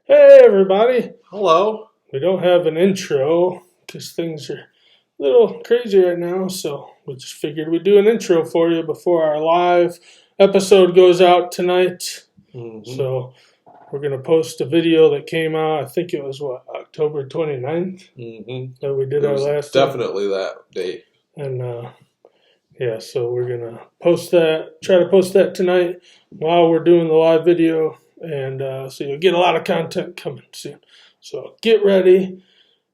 Hey everybody! Hello. We don't have an intro because things are a little crazy right now, so we just figured we'd do an intro for you before our live episode goes out tonight. So we're going to post a video that came out, I think it was October 29th that we did It our was last definitely that day. And yeah, so we're going to try to post that tonight while we're doing the live video. And so you'll get a lot of content coming soon. So get ready.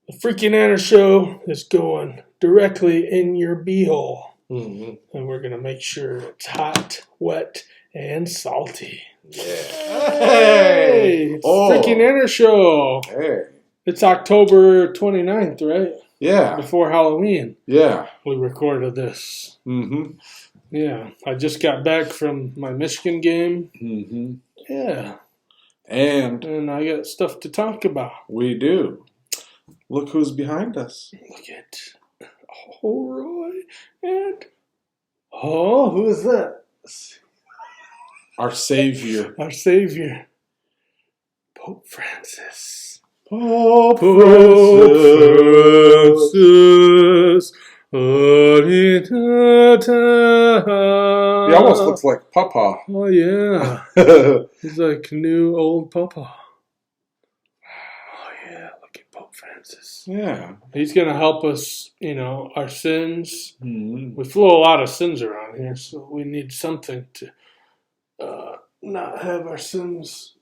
The freaking Nannner show is going directly in your beehole. And we're going to make sure it's hot, wet, and salty. Yeah. Hey! It's freaking Nannner show. Hey. It's October 29th, right? Yeah. Before Halloween. Yeah. We recorded this. Mm-hmm. Yeah. I just got back from my Michigan game. Mm-hmm. Yeah. And I got stuff to talk about. We do. Look who's behind us. Look at Roy and who is that? Our Savior. Our Savior, Pope Francis. Pope Francis. He almost looks like Papa. Oh yeah. He's like new old Papa. Oh yeah, look at Pope Francis. Yeah. He's going to help us, our sins. Mm-hmm. We flow a lot of sins around here, so we need something to not have our sins,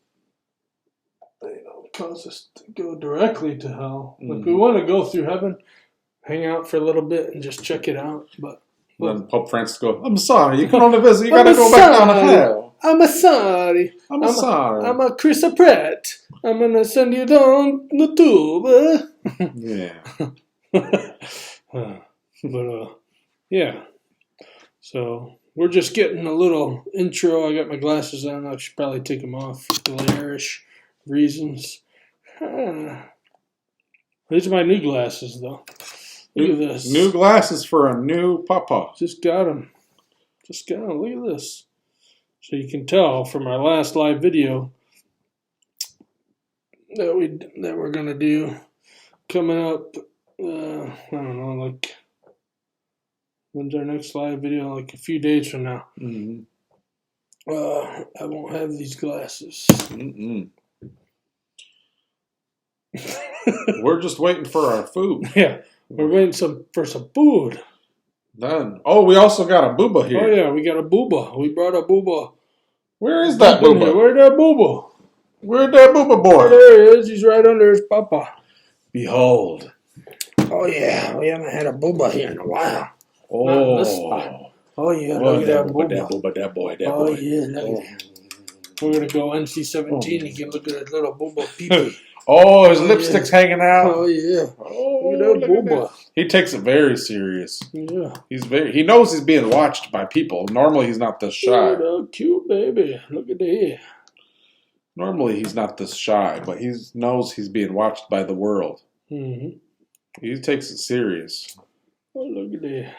cause us to go directly to hell. Mm-hmm. Like we want to go through heaven, hang out for a little bit, and just check it out. But then Pope Francis goes, "I'm sorry, you can only visit. You got to go back down to hell. I'm sorry. I'm sorry. I'm a Chris Pratt. I'm gonna send you down the tube." Yeah. Yeah. So we're just getting a little intro. I got my glasses on. I should probably take them off for glare-ish reasons. These are my new glasses, though. Look at this. New glasses for a new Papa. Just got them. Look at this. So you can tell from our last live video that we're gonna do coming up. I don't know, like when's our next live video? Like a few days from now. Mm-hmm. I won't have these glasses. We're just waiting for our food. Yeah, we're waiting for some food. Then, we also got a booba here. Oh yeah, we got a booba. We brought a booba. Where is that booba? Where's that booba? Where'd that booba boy? Oh, there he is. He's right under his papa. Behold. Oh yeah, we haven't had a booba here in a while. Oh. Oh yeah, look at that booba. That boy. Oh yeah, look at that. We're gonna go NC-17. You can look at that little booba pee-pee. Oh, his lipstick's hanging out. Oh yeah. Look at that booba. He takes it very serious. Yeah. He knows he's being watched by people. Normally he's not this shy. Look at cute baby. Look at that. Normally he's not this shy, but he knows he's being watched by the world. Mm-hmm. He takes it serious. Oh, look at that.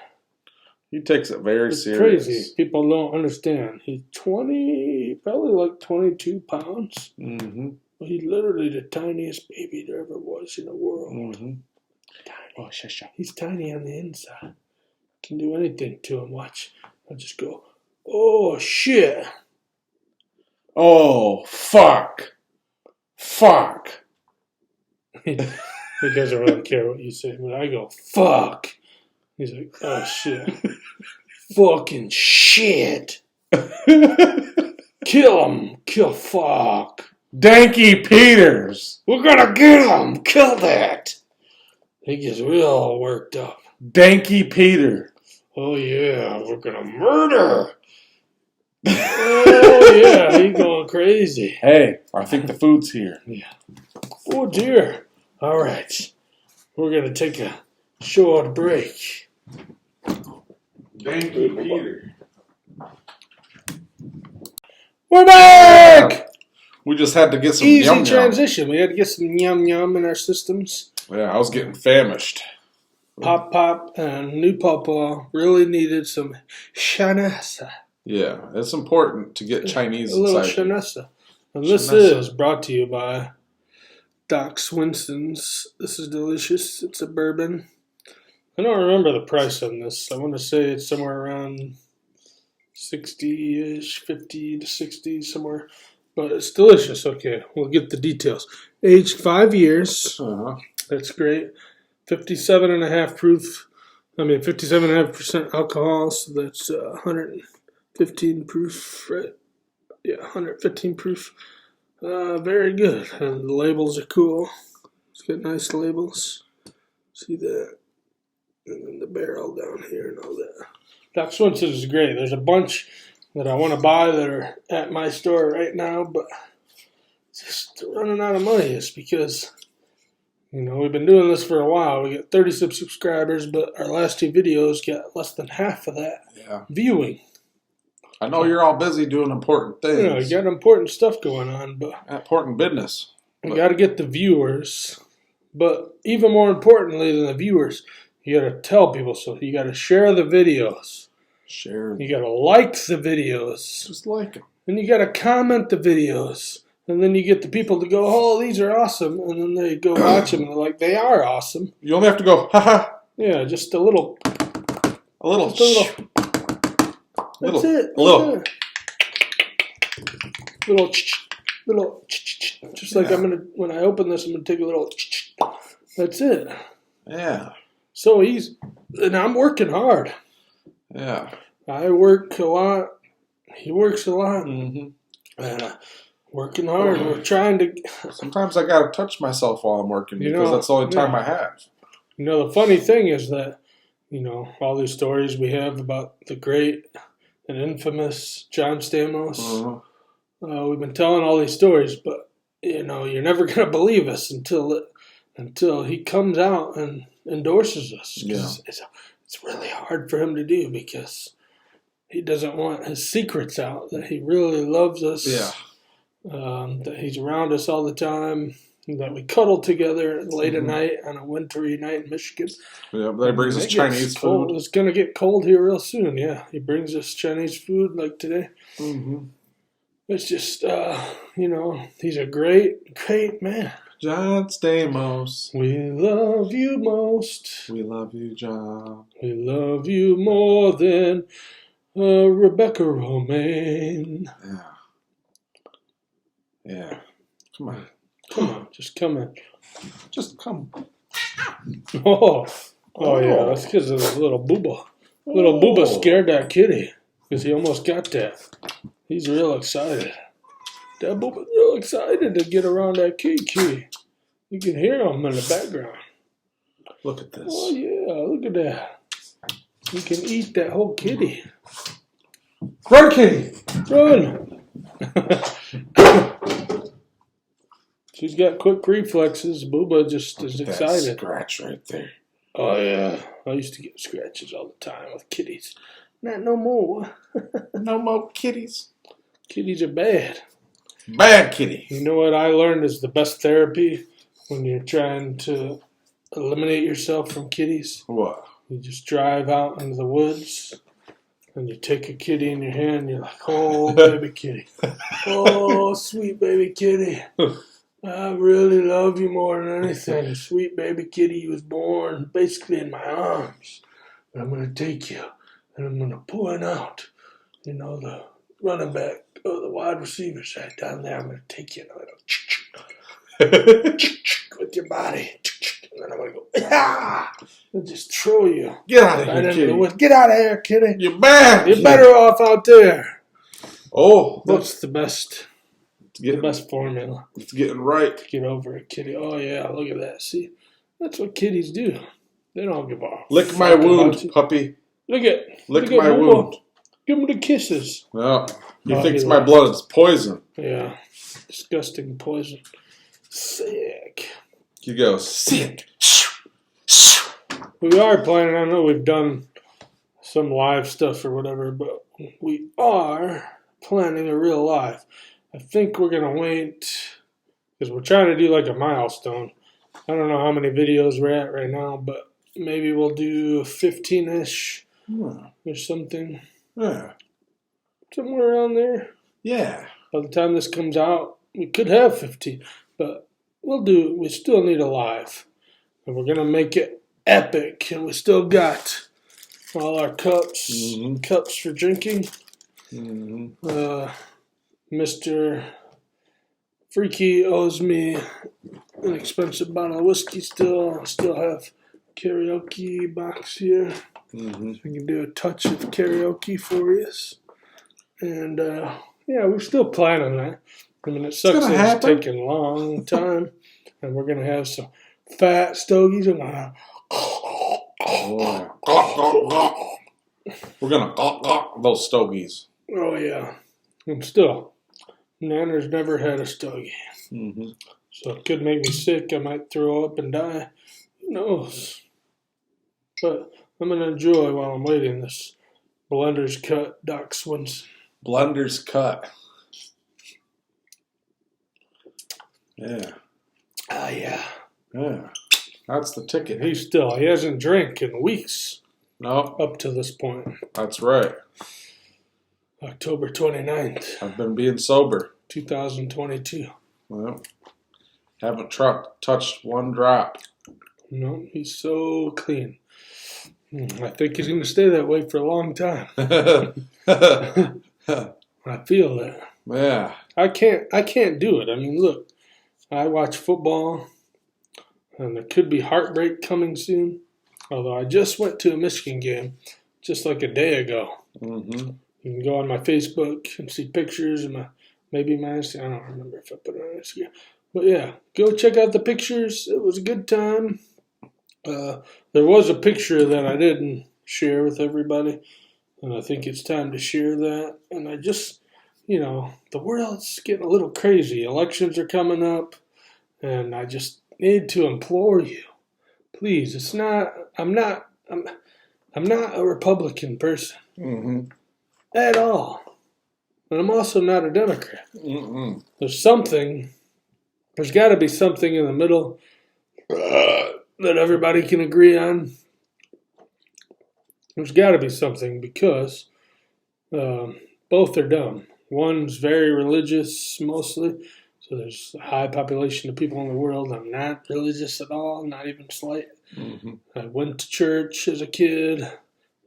He takes it very serious. Crazy. People don't understand. He's probably like 22 pounds. Mm-hmm. He's literally the tiniest baby there ever was in the world. Mm-hmm. Tiny. Oh, he's tiny on the inside. Can do anything to him. Watch. I'll just go, oh, shit. Oh, fuck. He doesn't really care what you say. When I go, fuck, he's like, oh, shit. Fucking shit. Kill him. Kill fuck. Danky Peters. We're gonna get him. Kill that. He gets real worked up. Danky Peter. Oh, yeah. We're gonna murder. Oh, yeah. He's going crazy. Hey, I think the food's here. Yeah. Oh, dear. All right. We're gonna take a short break. Danky Peter. We're back! We just had to get some easy yum transition. We had to get some yum in our systems. Yeah, I was getting famished. Pop, and new papa really needed some shanasa. Yeah, it's important to get Chinese a little inside. shanasa. And this is brought to you by Doc Swinson's. This is delicious. It's a bourbon. I don't remember the price on this. I want to say it's somewhere around 60-ish, 50 to 60, somewhere. But it's delicious. Okay, we'll get the details. Aged 5 years. That's great. 57.5 proof. 57.5% alcohol. So that's 115 proof, right? Yeah, 115 proof. Very good. And the labels are cool. It's got nice labels. See that? And then the barrel down here and all that. Doc Swinson is great. There's a bunch that I want to buy that are at my store right now, but just running out of money. It's because, we've been doing this for a while. We got 36 subscribers, but our last 2 videos got less than half of that viewing. I know you're all busy doing important things. You got important stuff going on, but important business. We got to get the viewers. But even more importantly than the viewers, you got to tell people. So you got to share the videos. You got to like the videos. Just like them. And you got to comment the videos. And then you get the people to go, oh, these are awesome. And then they go watch them and they're like, they are awesome. You only have to go, haha. Yeah, just a little. That's it. Little. Just like when I open this, I'm going to take a little. That's it. Yeah. So and I'm working hard. Yeah. I work a lot. He works a lot. Mm-hmm. And working hard. We're trying to. Sometimes I got to touch myself while I'm working because that's the only time I have. The funny thing is that, all these stories we have about the great and infamous John Stamos. Uh-huh. We've been telling all these stories, but, you're never going to believe us until he comes out and endorses us. Yeah. It's really hard for him to do because he doesn't want his secrets out, that he really loves us. Yeah. That he's around us all the time, that we cuddle together late at night on a wintry night in Michigan. Yeah, but he brings us Chinese food. It's going to get cold here real soon, yeah. He brings us Chinese food like today. Mm-hmm. It's just, he's a great, great man. John Stamos. We love you most. We love you, John. We love you more than Rebecca Romaine. Yeah. Yeah. Come on. Just come in. Just come. Oh yeah, that's because of the little booba. Little booba scared that kitty because he almost got that. He's real excited. That booba's real excited to get around that kitty. You can hear him in the background. Look at this. Oh yeah, look at that. You can eat that whole kitty. Run, kitty! Run! She's got quick reflexes. Booba just is excited. That scratch right there. Oh, yeah. I used to get scratches all the time with kitties. Not no more. No more kitties. Kitties are bad. Bad kitty. You know what I learned is the best therapy when you're trying to eliminate yourself from kitties? What? You just drive out into the woods and you take a kitty in your hand and you're like, oh, baby kitty. Oh, sweet baby kitty. I really love you more than anything. Sweet baby kitty, you was born basically in my arms. But I'm going to take you and I'm going to point out, the running back or the wide receiver side down there. I'm going to take you and I'm going to with your body. And then I'm going to go, and just throw you. Get out of here, kitty. Get out of here, kitty. You're bad. You're better off out there. Oh. That's the best. The best formula. It's getting right. To get over a kitty. Oh, yeah, look at that. See, that's what kitties do. They don't give a lick my wound, puppy. Lick my wound. Give him the kisses. Well, he thinks my blood is poison. Yeah, disgusting poison. Sick. You go, sick. We are planning, I know we've done some live stuff or whatever, but we are planning a real live. I think we're going to wait, because we're trying to do like a milestone. I don't know how many videos we're at right now, but maybe we'll do 15-ish or something. Yeah. Somewhere around there. Yeah. By the time this comes out, we could have 15. But We still need a live. And we're going to make it epic. And we still got all our cups for drinking. Mr. Freaky owes me an expensive bottle of whiskey still. I still have karaoke box here. So we can do a touch of karaoke for you. And we're still planning that. I mean, it sucks that it's taking a long time. And we're going to have some fat stogies. And we're going to those stogies. Oh, yeah. And still, Nanner's never had a stogie. So it could make me sick. I might throw up and die. Who knows? But I'm going to enjoy while I'm waiting this Blender's Cut Doc Swinson. Blender's Cut. Yeah. Ah, yeah. Yeah. That's the ticket. He hasn't drank in weeks. No. Up to this point. That's right. October 29th. I've been being sober. 2022. Well, haven't touched one drop. No, he's so clean. I think he's going to stay that way for a long time. I feel that. Yeah. I can't do it. I mean, look, I watch football, and there could be heartbreak coming soon. Although I just went to a Michigan game just like a day ago. You can go on my Facebook and see pictures of maybe my Instagram. I don't remember if I put it on Instagram. But yeah, go check out the pictures. It was a good time. There was a picture that I didn't share with everybody, and I think it's time to share that. And I just, the world's getting a little crazy. Elections are coming up, and I just need to implore you, please. I'm not a Republican person at all, and I'm also not a Democrat. There's got to be something in the middle that everybody can agree on. There's got to be something because both are dumb. One's very religious mostly, so there's a high population of people in the world. I'm not religious at all, not even slight. I went to church as a kid,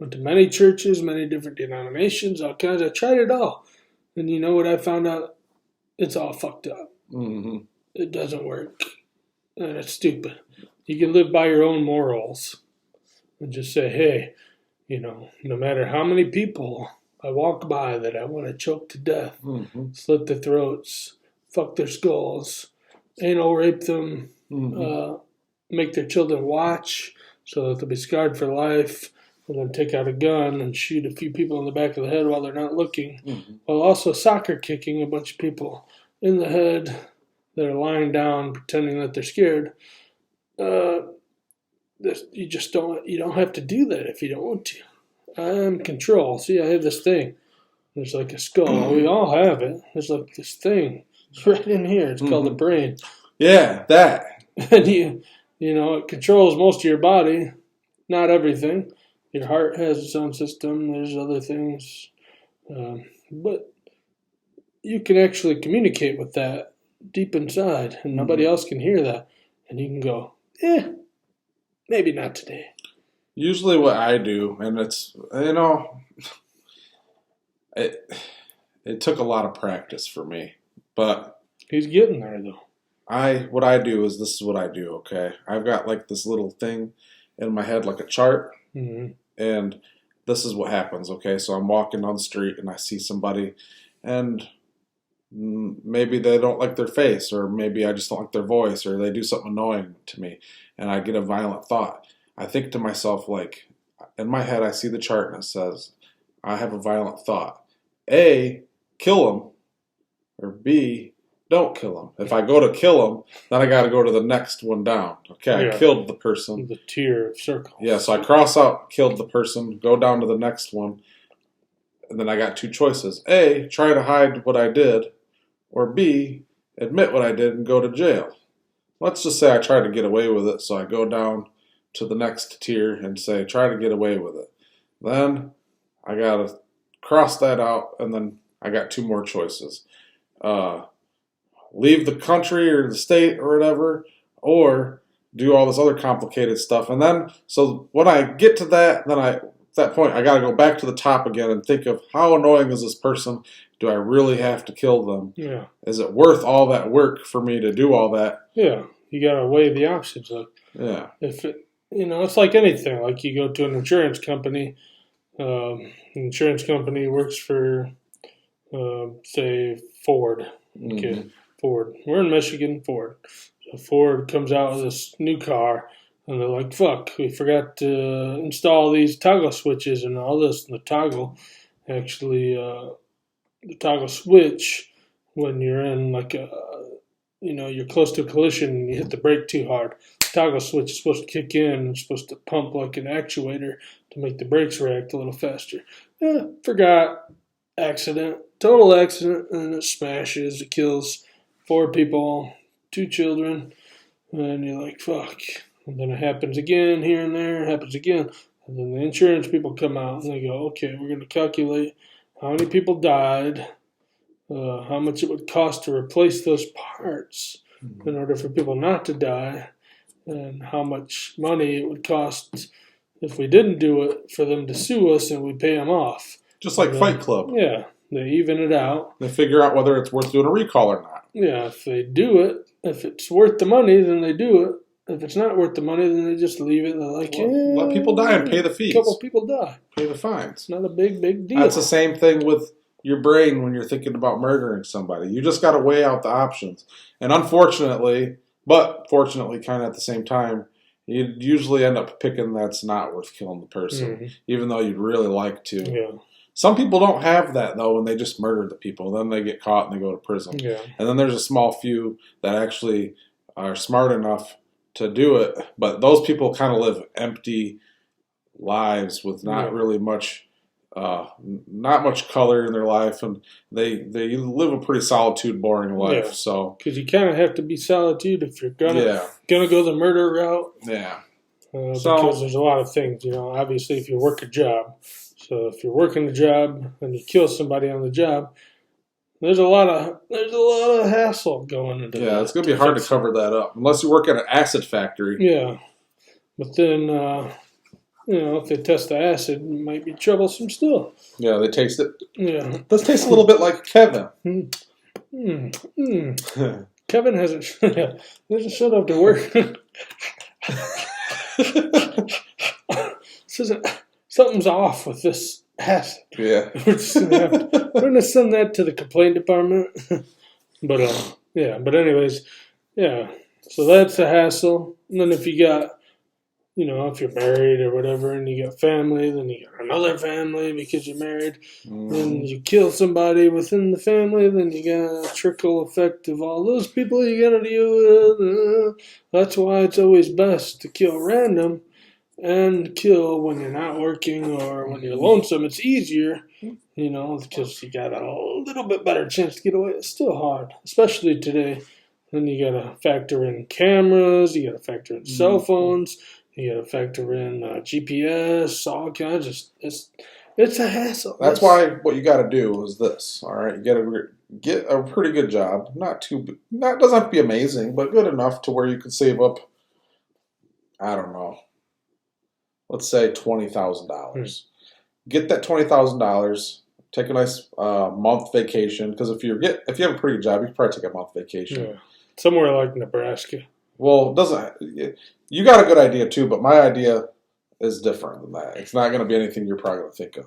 went to many churches, many different denominations, all kinds. I tried it all. And you know what I found out? It's all fucked up. It doesn't work. And it's stupid. You can live by your own morals and just say, hey, no matter how many people I walk by that I want to choke to death, slit their throats, fuck their skulls, anal rape them, make their children watch so that they'll be scarred for life, and then take out a gun and shoot a few people in the back of the head while they're not looking, while also soccer kicking a bunch of people in the head that are lying down pretending that they're scared. You don't have to do that if you don't want to. I'm in control. See, I have this thing. There's like a skull. We all have it. There's like this thing. It's right in here. It's called the brain. Yeah, that. And it controls most of your body. Not everything. Your heart has its own system. There's other things. But you can actually communicate with that deep inside, and nobody else can hear that. And you can go, maybe not today. Usually what I do, and it's, it took a lot of practice for me, but he's getting there though. What I do is this is what I do, okay? I've got like this little thing in my head, like a chart, and this is what happens, okay? So I'm walking down the street and I see somebody, and maybe they don't like their face, or maybe I just don't like their voice, or they do something annoying to me, and I get a violent thought. I think to myself, like, in my head, I see the chart and it says, I have a violent thought. A, kill him, or B, don't kill him. If I go to kill him, then I got to go to the next one down. Okay, I killed the person. The tier of circles. Yeah, so I cross out, killed the person, go down to the next one, and then I got two choices. A, try to hide what I did, or B, admit what I did and go to jail. Let's just say I tried to get away with it, so I go down to the next tier and say, try to get away with it. Then I got to cross that out, and then I got two more choices. leave the country or the state or whatever, or do all this other complicated stuff. And then, so when I get to that, at that point, I got to go back to the top again and think of how annoying is this person? Do I really have to kill them? Yeah. Is it worth all that work for me to do all that? Yeah. You got to weigh the options. Like, yeah. If it, it's like anything. Like you go to an insurance company. Insurance company works for, say, Ford. Okay, Mm-hmm. Ford. We're in Michigan. Ford. So Ford comes out with this new car, and they're like, "Fuck, we forgot to install these toggle switches and all this." And the toggle, actually, the toggle switch when you're in like a, you're close to a collision and you hit the brake too hard. The toggle switch is supposed to kick in and it's supposed to pump like an actuator to make the brakes react a little faster. Forgot. Accident. Total accident. And it smashes. It kills 4 people, 2 children. And you're like, fuck. And then it happens again here and there. It happens again. And then the insurance people come out and they go, okay, we're going to calculate how many people died, how much it would cost to replace those parts in order for people not to die, and how much money it would cost if we didn't do it for them to sue us and we pay them off. Just like Fight Club. Yeah, they even it out. They figure out whether it's worth doing a recall or not. Yeah, if they do it, if it's worth the money, then they do it. If it's not worth the money, then they just leave it. They're like, let people die and pay the fees. A couple people die. Pay the fines. It's not a big deal. That's the same thing with your brain when you're thinking about murdering somebody. You just got to weigh out the options. And unfortunately, but fortunately kind of at the same time, you usually end up picking that's not worth killing the person, even though you'd really like to. Yeah. Some people don't have that, though, and they just murder the people. Then they get caught and they go to prison. Yeah. And then there's a small few that actually are smart enough to do it. But those people kind of live empty lives with not really much, not much color in their life. And they live a pretty solitude, boring life. Yeah. So because you kind of have to be solitude if you're gonna go the murder route. Yeah. Because there's a lot of things, obviously if you work a job. So if you're working a job and you kill somebody on the job, there's a lot of hassle going into that. Yeah, it's going to be hard to cover that up unless you work at an acid factory. Yeah, but then if they test the acid, it might be troublesome still. Yeah, they taste it. Yeah, it does taste a little bit like Kevin. Kevin hasn't showed up to work. Something's off with this acid. Yeah. We're going to send that to the complaint department. But, but anyways, so that's a hassle. And then if you got, if you're married or whatever and you got family, then you got another family because you're married. Then you kill somebody within the family, then you got a trickle effect of all those people you got to deal with. That's why it's always best to kill random. And kill when you're not working or when you're lonesome. It's easier, because you got a little bit better chance to get away. It's still hard, especially today. Then you got to factor in cameras. You got to factor in cell phones. You got to factor in GPS, all kinds of. It's a hassle. That's why what you got to do is this. All right, you got to get a pretty good job. Doesn't have to be amazing, but good enough to where you can save up. I don't know. Let's say $20,000. Get that $20,000. Take a nice month vacation. Because if you have a pretty good job, you can probably take a month vacation. Yeah. Somewhere like Nebraska. Well, you got a good idea too, but my idea is different than that. It's not going to be anything you're probably going to think of.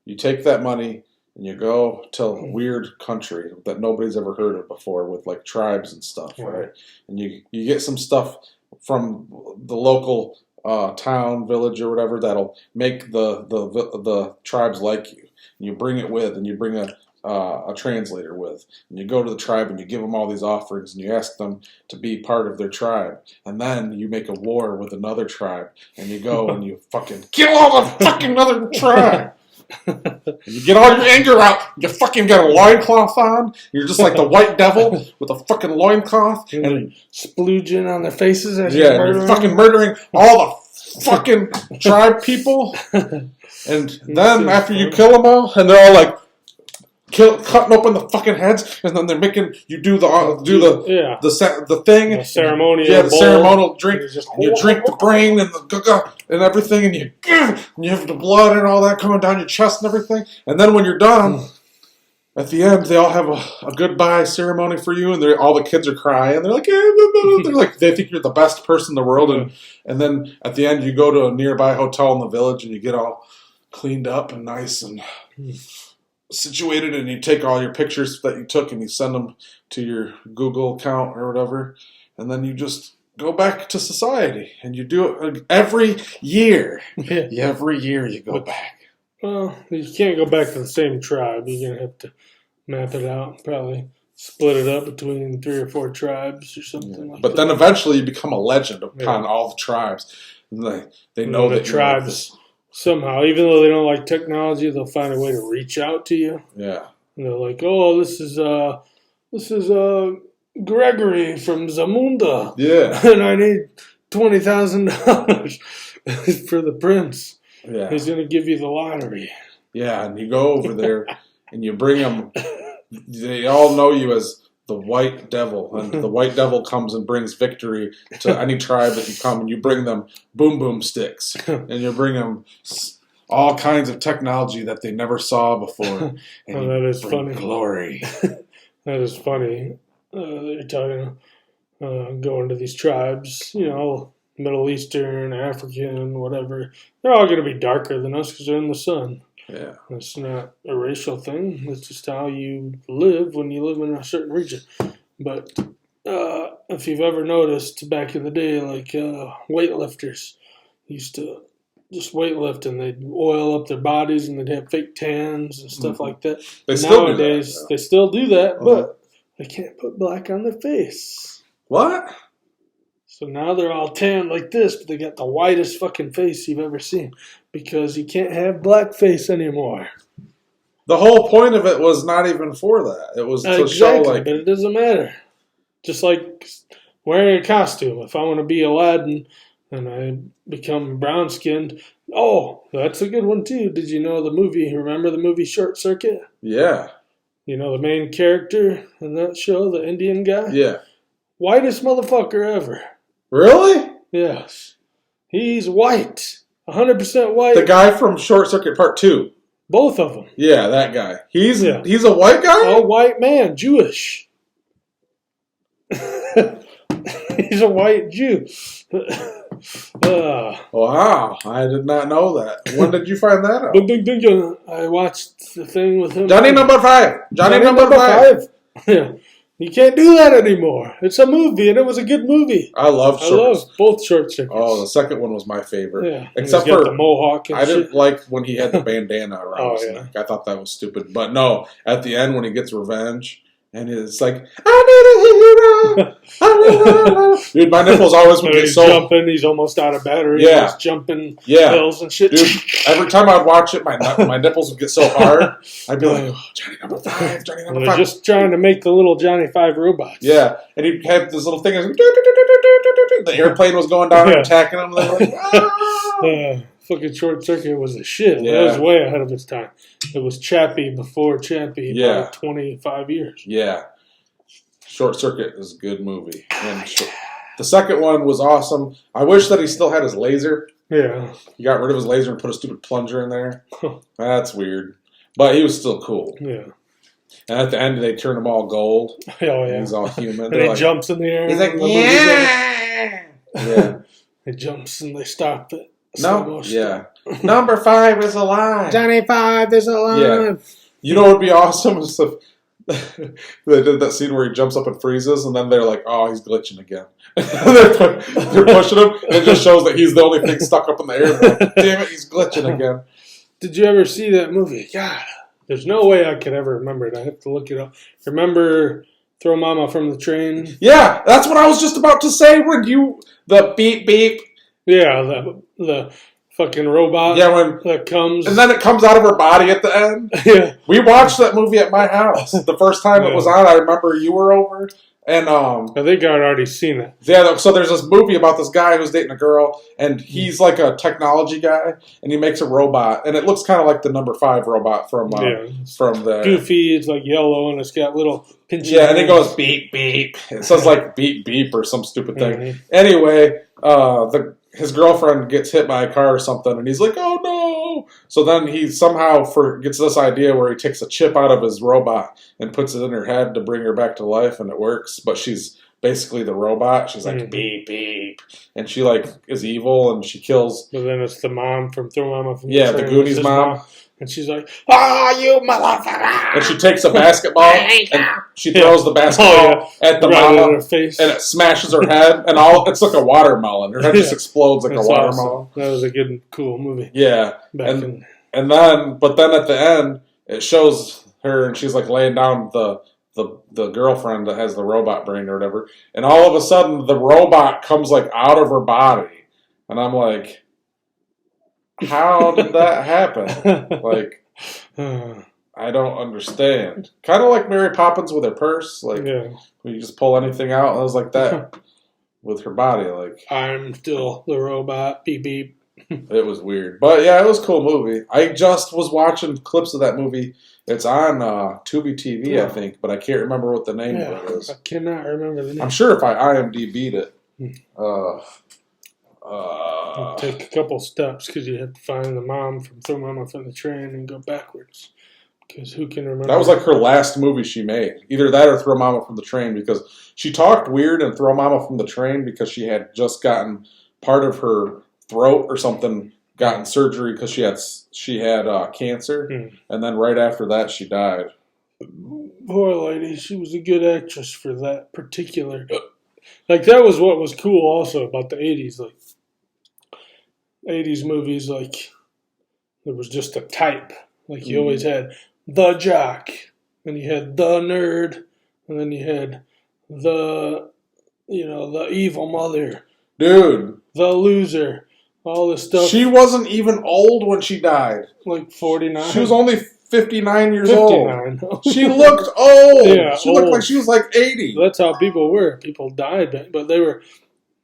You take that money and you go to a weird country that nobody's ever heard of before with like tribes and stuff, right? And you get some stuff from the local town, village, or whatever that'll make the tribes like you. And you bring it with, and you bring a translator with, and you go to the tribe and you give them all these offerings, and you ask them to be part of their tribe, and then you make a war with another tribe, and you go and you fucking kill all the fucking other tribe. You get all your anger out. You fucking got a loincloth on. You're just like the white devil with a fucking loincloth. And splooging on their faces as you're fucking murdering all the fucking tribe people. And then after you kill them all, and they're all like, cutting open the fucking heads, and then they're making you do the thing, the ceremonial, the ceremonial drink. And you drink the brain and and everything, and you have the blood and all that coming down your chest and everything. And then when you're done, at the end, they all have a goodbye ceremony for you, and all the kids are crying. They're like, they're like, they think you're the best person in the world, and then at the end, you go to a nearby hotel in the village, and you get all cleaned up and nice and situated, and you take all your pictures that you took, and you send them to your Google account or whatever, and then you just go back to society, and you do it every year. Every year you go back. Well, you can't go back to the same tribe. You're going to have to map it out, probably split it up between 3 or 4 tribes or something like that. But then eventually you become a legend upon all the tribes. And they know the that tribes, somehow, even though they don't like technology, they'll find a way to reach out to you. Yeah. And they're like, oh, this is Gregory from Zamunda. Yeah. And I need $20,000 for the prince. Yeah. He's going to give you the lottery. Yeah, and you go over there and you bring them. They all know you as the White Devil, and the White Devil comes and brings victory to any tribe that you come, and you bring them boom boom sticks, and you bring them all kinds of technology that they never saw before. And that is funny. Glory. That is funny. You're talking going to these tribes, Middle Eastern, African, whatever. They're all going to be darker than us because they're in the sun. Yeah. It's not a racial thing. It's just how you live when you live in a certain region. But if you've ever noticed back in the day, like weightlifters used to just weightlift and they'd oil up their bodies and they'd have fake tans and stuff like that. They still Nowadays, do that, they still do that, but they can't put black on their face. What? So now they're all tan like this, but they got the whitest fucking face you've ever seen because you can't have blackface anymore. The whole point of it was not even for that. It was to show like... but it doesn't matter. Just like wearing a costume. If I want to be Aladdin and I become brown-skinned, oh, that's a good one too. Did you know the movie, remember the movie Short Circuit? Yeah. You know the main character in that show, the Indian guy? Yeah. Whitest motherfucker ever. Really? Yes. He's white. 100% white. The guy from Short Circuit Part 2. Both of them. Yeah, that guy. He's a white guy? A white man. Jewish. He's a white Jew. Wow. I did not know that. When did you find that out? I watched the thing with him. Johnny number 5. Johnny number 5. Yeah. You can't do that anymore. It's a movie, and it was a good movie. I love both Short Circuits. Oh, the second one was my favorite. Yeah, except for the mohawk. And I didn't like when he had the bandana around his neck. I thought that was stupid. But no, at the end when he gets revenge, and it's like, I need a hero. Dude, my nipples always would get so jumping. He's almost out of battery. Yeah, he's jumping hills and shit. Dude, every time I'd watch it, my nipples would get so hard. I'd be like, oh, Johnny number 5, Johnny number 5. They're just trying to make the little Johnny 5 robots. Yeah, and he'd have this little thing. The airplane was going down and attacking him. Like, fucking Short Circuit was a shit. Yeah. That was way ahead of its time. It was Chappie before Chappie by 25 years. Yeah. Short Circuit is a good movie. And the second one was awesome. I wish that he still had his laser. Yeah. He got rid of his laser and put a stupid plunger in there. That's weird. But he was still cool. Yeah. And at the end, they turn him all gold. Oh, yeah. He's all human. And he jumps in the air. He's like, yeah. Yeah. He jumps and they stop it. No. Yeah. Number 5 is alive. Johnny 5 is alive. Yeah. You know what would be awesome? Is if they did that scene where he jumps up and freezes, and then they're like, oh, he's glitching again. they're pushing him, and it just shows that he's the only thing stuck up in the air. Like, damn it, he's glitching again. Did you ever see that movie? God, there's no way I could ever remember it. I have to look it up. Remember Throw Mama from the Train? Yeah, that's what I was just about to say. The beep beep. Yeah, the fucking robot. Yeah, when that comes, and then it comes out of her body at the end. Yeah, we watched that movie at my house the first time it was on. I remember you were over, and I think I'd already seen it. Yeah, so there's this movie about this guy who's dating a girl, and he's like a technology guy, and he makes a robot, and it looks kind of like the number 5 robot from the Goofy. It's like yellow, and it's got little pinches. Yeah, and it goes beep beep. It says like beep beep or some stupid thing. Anyway, his girlfriend gets hit by a car or something, and he's like, "Oh no!" So then he somehow gets this idea where he takes a chip out of his robot and puts it in her head to bring her back to life, and it works. But she's basically the robot. She's like beep beep, and she like is evil, and she kills. But then it's the mom from Throw Mama from the Goonies mom. And she's like, "Ah, you motherfucker!" And she takes a basketball and she throws the basketball at the mama, in her face, and it smashes her head. And it's like a watermelon. Her head just explodes like a watermelon. Awesome. That was a good, cool movie. Yeah, but then at the end, it shows her and she's like laying down the girlfriend that has the robot brain or whatever, and all of a sudden the robot comes like out of her body, and I'm like, how did that happen? Like, I don't understand. Kind of like Mary Poppins with her purse. Like, when you just pull anything out, it was like that with her body. Like, I'm still the robot. Beep, beep. It was weird. But, yeah, it was a cool movie. I just was watching clips of that movie. It's on Tubi TV, I think, but I can't remember what the name of it is. I cannot remember the name. I'm sure if I IMDb'd it. Take a couple steps because you have to find the mom from Throw Mama from the Train and go backwards. Because who can remember? That was like her last movie she made. Either that or Throw Mama from the Train, because she talked weird in Throw Mama from the Train because she had just gotten part of her throat or something gotten surgery because she had cancer, and then right after that she died. Poor lady, she was a good actress for that particular. Like that was what was cool also about the 80s, like 80s movies, like there was just a type. Like you always had the jock, and you had the nerd, and then you had the evil mother, dude, the loser, all this stuff. She wasn't even old when she died. Like 49. She was only 59 years old. She looked old. Yeah, she looked like she was like 80. That's how people were. People died, but they were,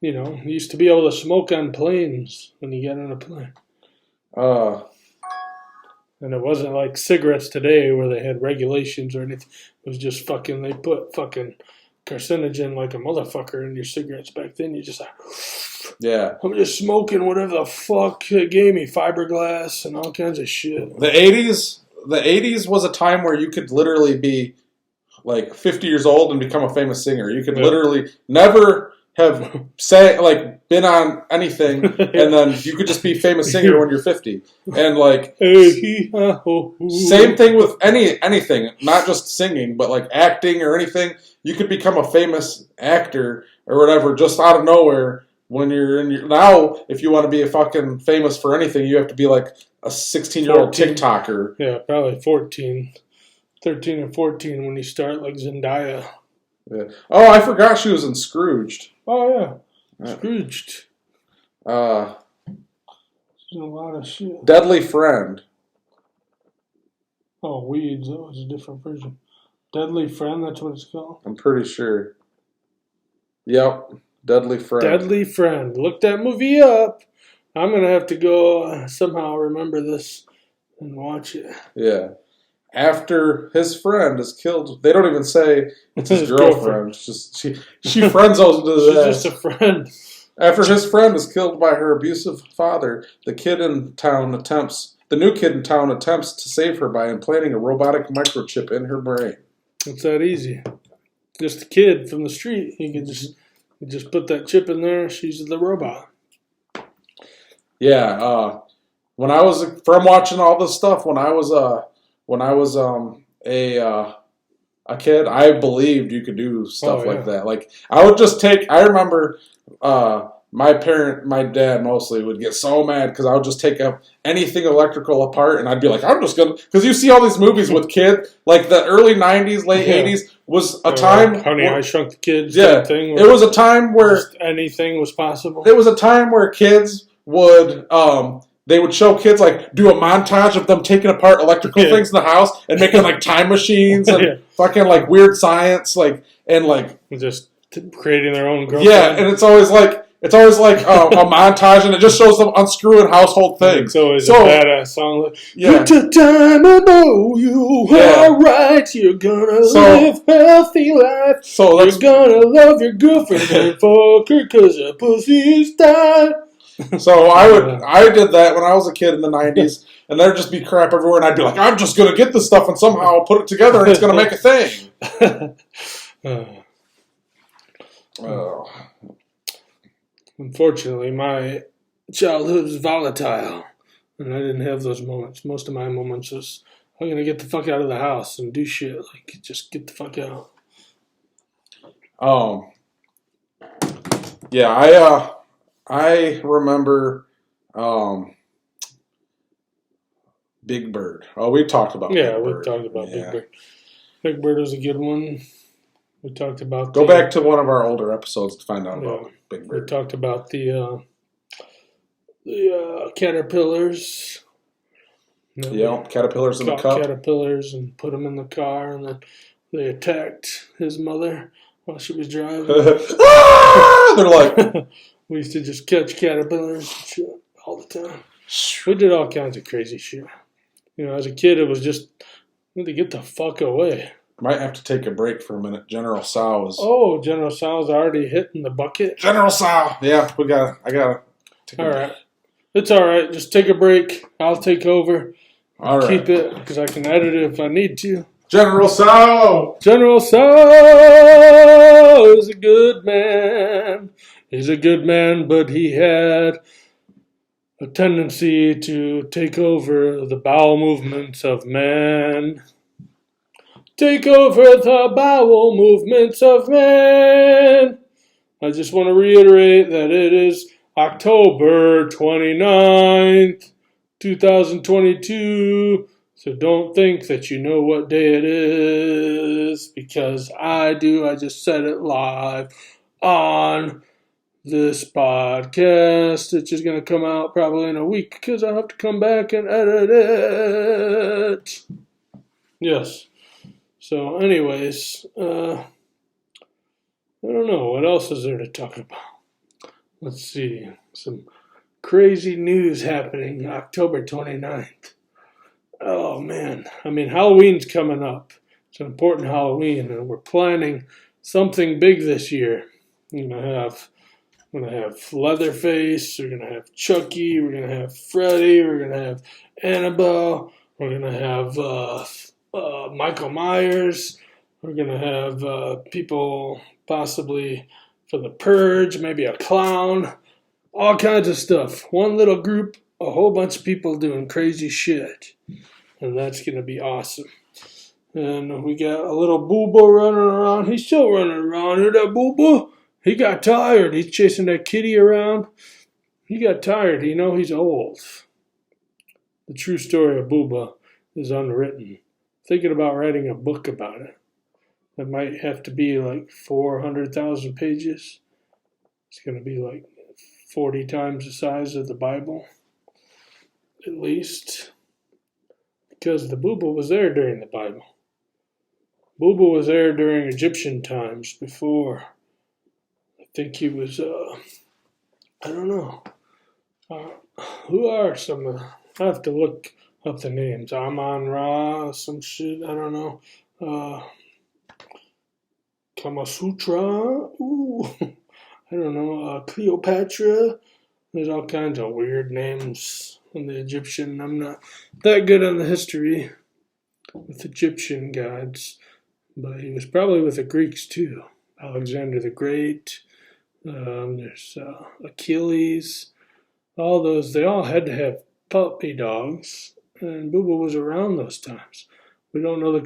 you used to be able to smoke on planes when you got on a plane. And it wasn't like cigarettes today where they had regulations or anything. It was just they put fucking carcinogen like a motherfucker in your cigarettes back then. You just like, I'm just smoking whatever the fuck it gave me, fiberglass and all kinds of shit. The 80s was a time where you could literally be like 50 years old and become a famous singer. You could literally never have been on anything, and then you could just be a famous singer when you're 50. And like same thing with anything, not just singing, but like acting or anything. You could become a famous actor or whatever just out of nowhere. When you're now, if you want to be a fucking famous for anything, you have to be like a 16-year-old TikToker. Yeah, probably 13 or 14 when you start, like Zendaya. Yeah. Oh, I forgot she was in Scrooged. Oh yeah, Scrooged. She's in a lot of shit. Deadly Friend. Oh, Weeds. That was a different version. Deadly Friend. That's what it's called. I'm pretty sure. Yep. Deadly Friend. Deadly Friend. Look that movie up. I'm going to have to go somehow remember this and watch it. Yeah. After his friend is killed, they don't even say it's his girlfriend. It's just she friends us to She's just a friend. After his friend is killed by her abusive father, the new kid in town attempts to save her by implanting a robotic microchip in her brain. It's that easy. Just a kid from the street. You can just put that chip in there. She's the robot. Yeah. When I was from watching all this stuff, when I was a kid, I believed you could do stuff like that. Like I would just I remember my dad mostly would get so mad because I would just take up anything electrical apart, and I'd be like, I'm just gonna, because you see all these movies with kids, like the early 90s, late 80s was a time. Honey, I Shrunk the Kids. Yeah, thing it was a time where anything was possible. It was a time where kids would they would show kids like do a montage of them taking apart electrical things in the house and making like time machines and fucking like weird science, like and like just creating their own girlfriend. Yeah, and it's always like a montage, and it just shows them unscrewing household things. It's always a badass song. Like, yeah. It's a time I know you are right. You're gonna live healthy life. So you're gonna love your girlfriend and fuck her because her pussy's tight. So I did that when I was a kid in the 90s, and there'd just be crap everywhere, and I'd be like, I'm just gonna get this stuff and somehow I'll put it together, and it's gonna make a thing. Unfortunately, my childhood was volatile, and I didn't have those moments. Most of my moments was, I'm going to get the fuck out of the house and do shit. Like, just get the fuck out. Yeah, I remember Big Bird. Oh, we talked about Big Bird. Yeah, we talked about Big Bird. Big Bird was a good one. We talked about... Go back to one of our older episodes to find out about Big Bird. We talked about the caterpillars. Yeah, caterpillars in the cup. Caterpillars and put them in the car, and then they attacked his mother while she was driving. They're like... We used to just catch caterpillars and shit all the time. We did all kinds of crazy shit. You know, as a kid, it was just, to get the fuck away. Might have to take a break for a minute. General Tso is... Oh, General Tso's already hitting the bucket? General Tso! Yeah, I gotta take a break. All right. It's all right. Just take a break. I'll take over. All right. Keep it, because I can edit it if I need to. General Tso! General Tso is a good man. He's a good man, but he had a tendency to take over the bowel movements of man. Take over the bowel movements of man. I just want to reiterate that it is October 29th, 2022. So don't think that you know what day it is, because I do. I just said it live on this podcast, which is going to come out probably in a week because I have to come back and edit it. Yes. So anyways, I don't know. What else is there to talk about? Let's see. Some crazy news happening October 29th. Oh, man. I mean, Halloween's coming up. It's an important Halloween, and we're planning something big this year. We're going to have Leatherface. We're going to have Chucky. We're going to have Freddy. We're going to have Annabelle. We're going to have Michael Myers. We're going to have people possibly for the Purge, maybe a clown, all kinds of stuff. One little group, a whole bunch of people doing crazy shit. And that's going to be awesome. And we got a little Booba running around. He's still running around. Hear that Booba? He got tired. He's chasing that kitty around. He got tired. You know, he's old. The true story of Booba is unwritten. Thinking about writing a book about it. It might have to be like 400,000 pages. It's going to be like 40 times the size of the Bible, at least. Because the Booba was there during the Bible. Booba was there during Egyptian times before. I think he was, I don't know. Who are some of the... I have to look up the names. Amon-Ra, some shit, I don't know. Kama Sutra, ooh, I don't know. Cleopatra. There's all kinds of weird names in the Egyptian. I'm not that good on the history with Egyptian gods, but he was probably with the Greeks too. Alexander the Great. There's Achilles. All those, they all had to have puppy dogs, and Booba was around those times. We don't know the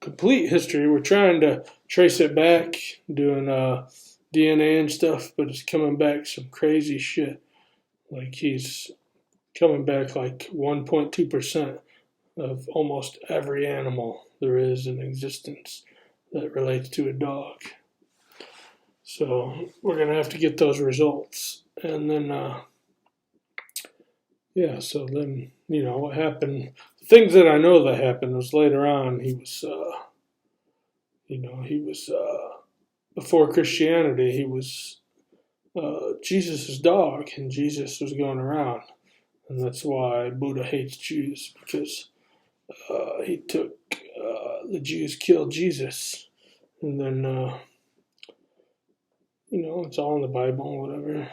complete history. We're trying to trace it back, doing DNA and stuff, but it's coming back some crazy shit. Like he's coming back like 1.2% of almost every animal there is in existence that relates to a dog. So we're going to have to get those results. And then, yeah, so then, what happened, things that I know that happened was later on, he was, before Christianity, he was Jesus' dog, and Jesus was going around. And that's why Buddha hates Jews, because he took, the Jews killed Jesus. And then, it's all in the Bible, whatever.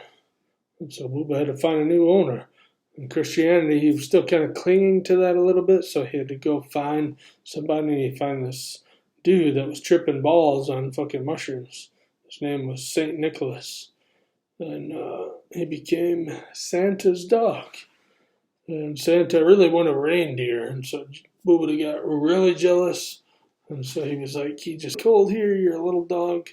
And so Buddha had to find a new owner. In Christianity, he was still kind of clinging to that a little bit, so he had to go find somebody, and he found this dude that was tripping balls on fucking mushrooms. His name was Saint Nicholas. And he became Santa's dog. And Santa really wanted a reindeer, and so Buddha got really jealous. And so he was like, "You just cold here, you're a little dog.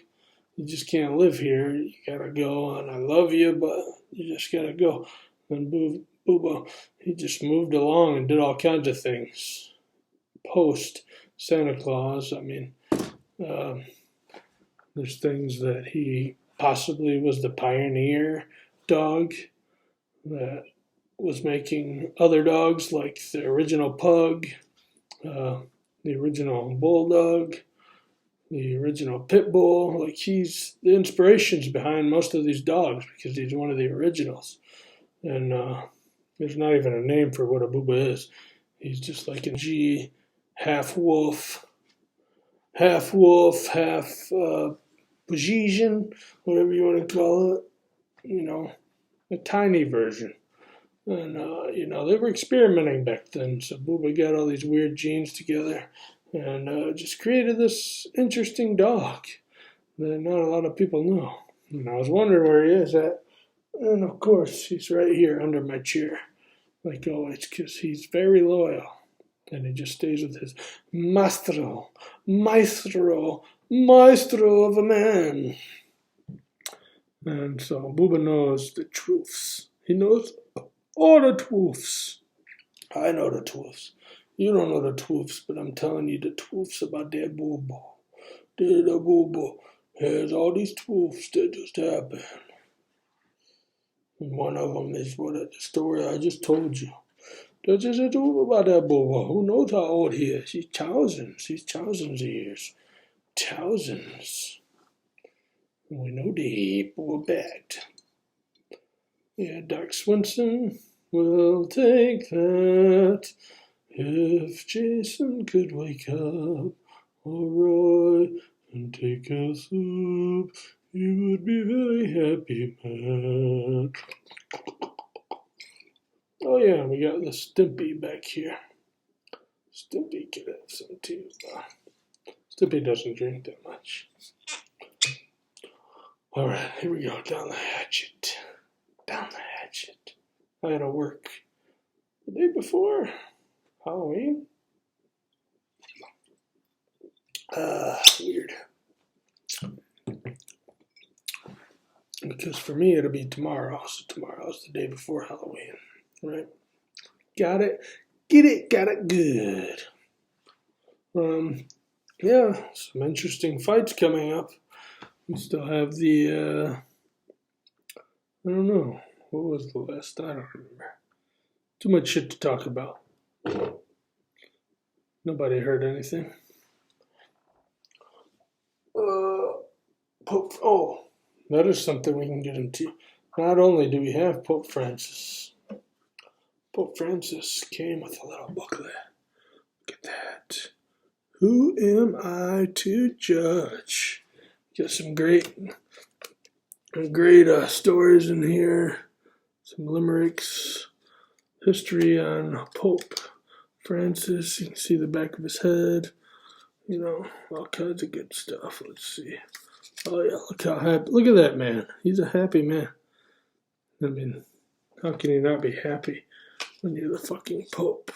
You just can't live here. You gotta go, and I love you, but you just gotta go." And Booba, he just moved along and did all kinds of things. Post Santa Claus, there's things that he possibly was the pioneer dog that was making other dogs, like the original pug, the original bulldog, the original pit bull. Like, he's the inspirations behind most of these dogs, because he's one of the originals. And there's not even a name for what a booba is. He's just like a G, half wolf, half Bajisian, whatever you want to call it. A tiny version. And, they were experimenting back then. So Booba got all these weird genes together and just created this interesting dog that not a lot of people know. And I was wondering where he is at. And of course, he's right here under my chair, like always, because he's very loyal. And he just stays with his maestro of a man. And so Booba knows the truths. He knows all the truths. I know the truths. You don't know the truths, but I'm telling you the truths about that Booba. The Booba has all these truths that just happen. And one of them is the story I just told you. There's just a truth about that Booba. Who knows how old he is? He's thousands of years. Thousands. And we know the Booba backed. Yeah, Doc Swenson will take that. If Jason could wake up, alright, and take a soup, he would be very happy, man. Oh yeah, we got the Stimpy back here. Stimpy could have some too. Stimpy doesn't drink that much. Alright, here we go, down the hatchet. Down the hatchet. I had to work the day before Halloween. Weird. Because for me, it'll be tomorrow. So tomorrow's the day before Halloween. Right? Got it? Get it? Got it? Good. Yeah, some interesting fights coming up. We still have the, I don't know. What was the last? I don't remember. Too much shit to talk about. Nobody heard anything. That is something we can get into. Not only do we have Pope Francis. Pope Francis came with a little booklet. Look at that. Who am I to judge? Got some great stories in here. Some limericks. History on Pope Francis. You can see the back of his head. All kinds of good stuff. Let's see. Oh yeah, look how happy. Look at that man. He's a happy man. I mean, how can you not be happy when you're the fucking Pope?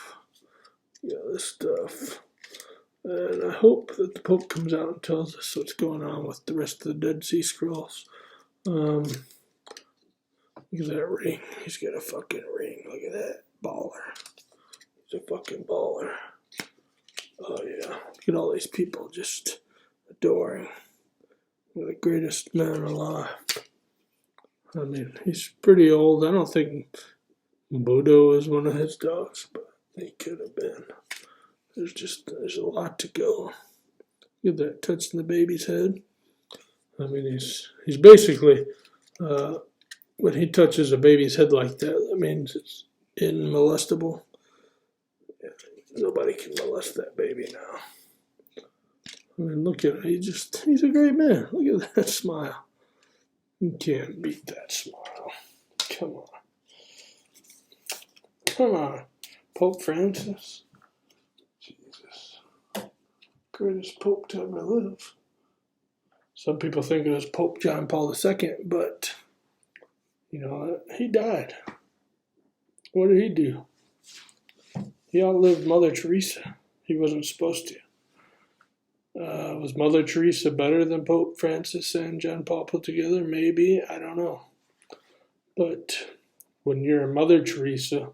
This stuff. And I hope that the Pope comes out and tells us what's going on with the rest of the Dead Sea Scrolls. Look at that ring. He's got a fucking ring. Look at that. Baller. He's a fucking baller. Oh yeah. Look at all these people just adoring the greatest man alive. I mean, he's pretty old. I don't think Bodo is one of his dogs, but he could have been. There's a lot to go. Get that touching the baby's head. I mean, he's basically when he touches a baby's head like that means it's unmolestable. Nobody can molest that baby now. I mean, look at him. He's a great man. Look at that smile. You can't beat that smile. Come on. Come on. Pope Francis. Jesus. Greatest Pope to ever live. Some people think it was Pope John Paul II, but, you know, he died. What did he do? He outlived Mother Teresa. He wasn't supposed to. Was Mother Teresa better than Pope Francis and John Paul put together? Maybe. I don't know. But when you're a Mother Teresa,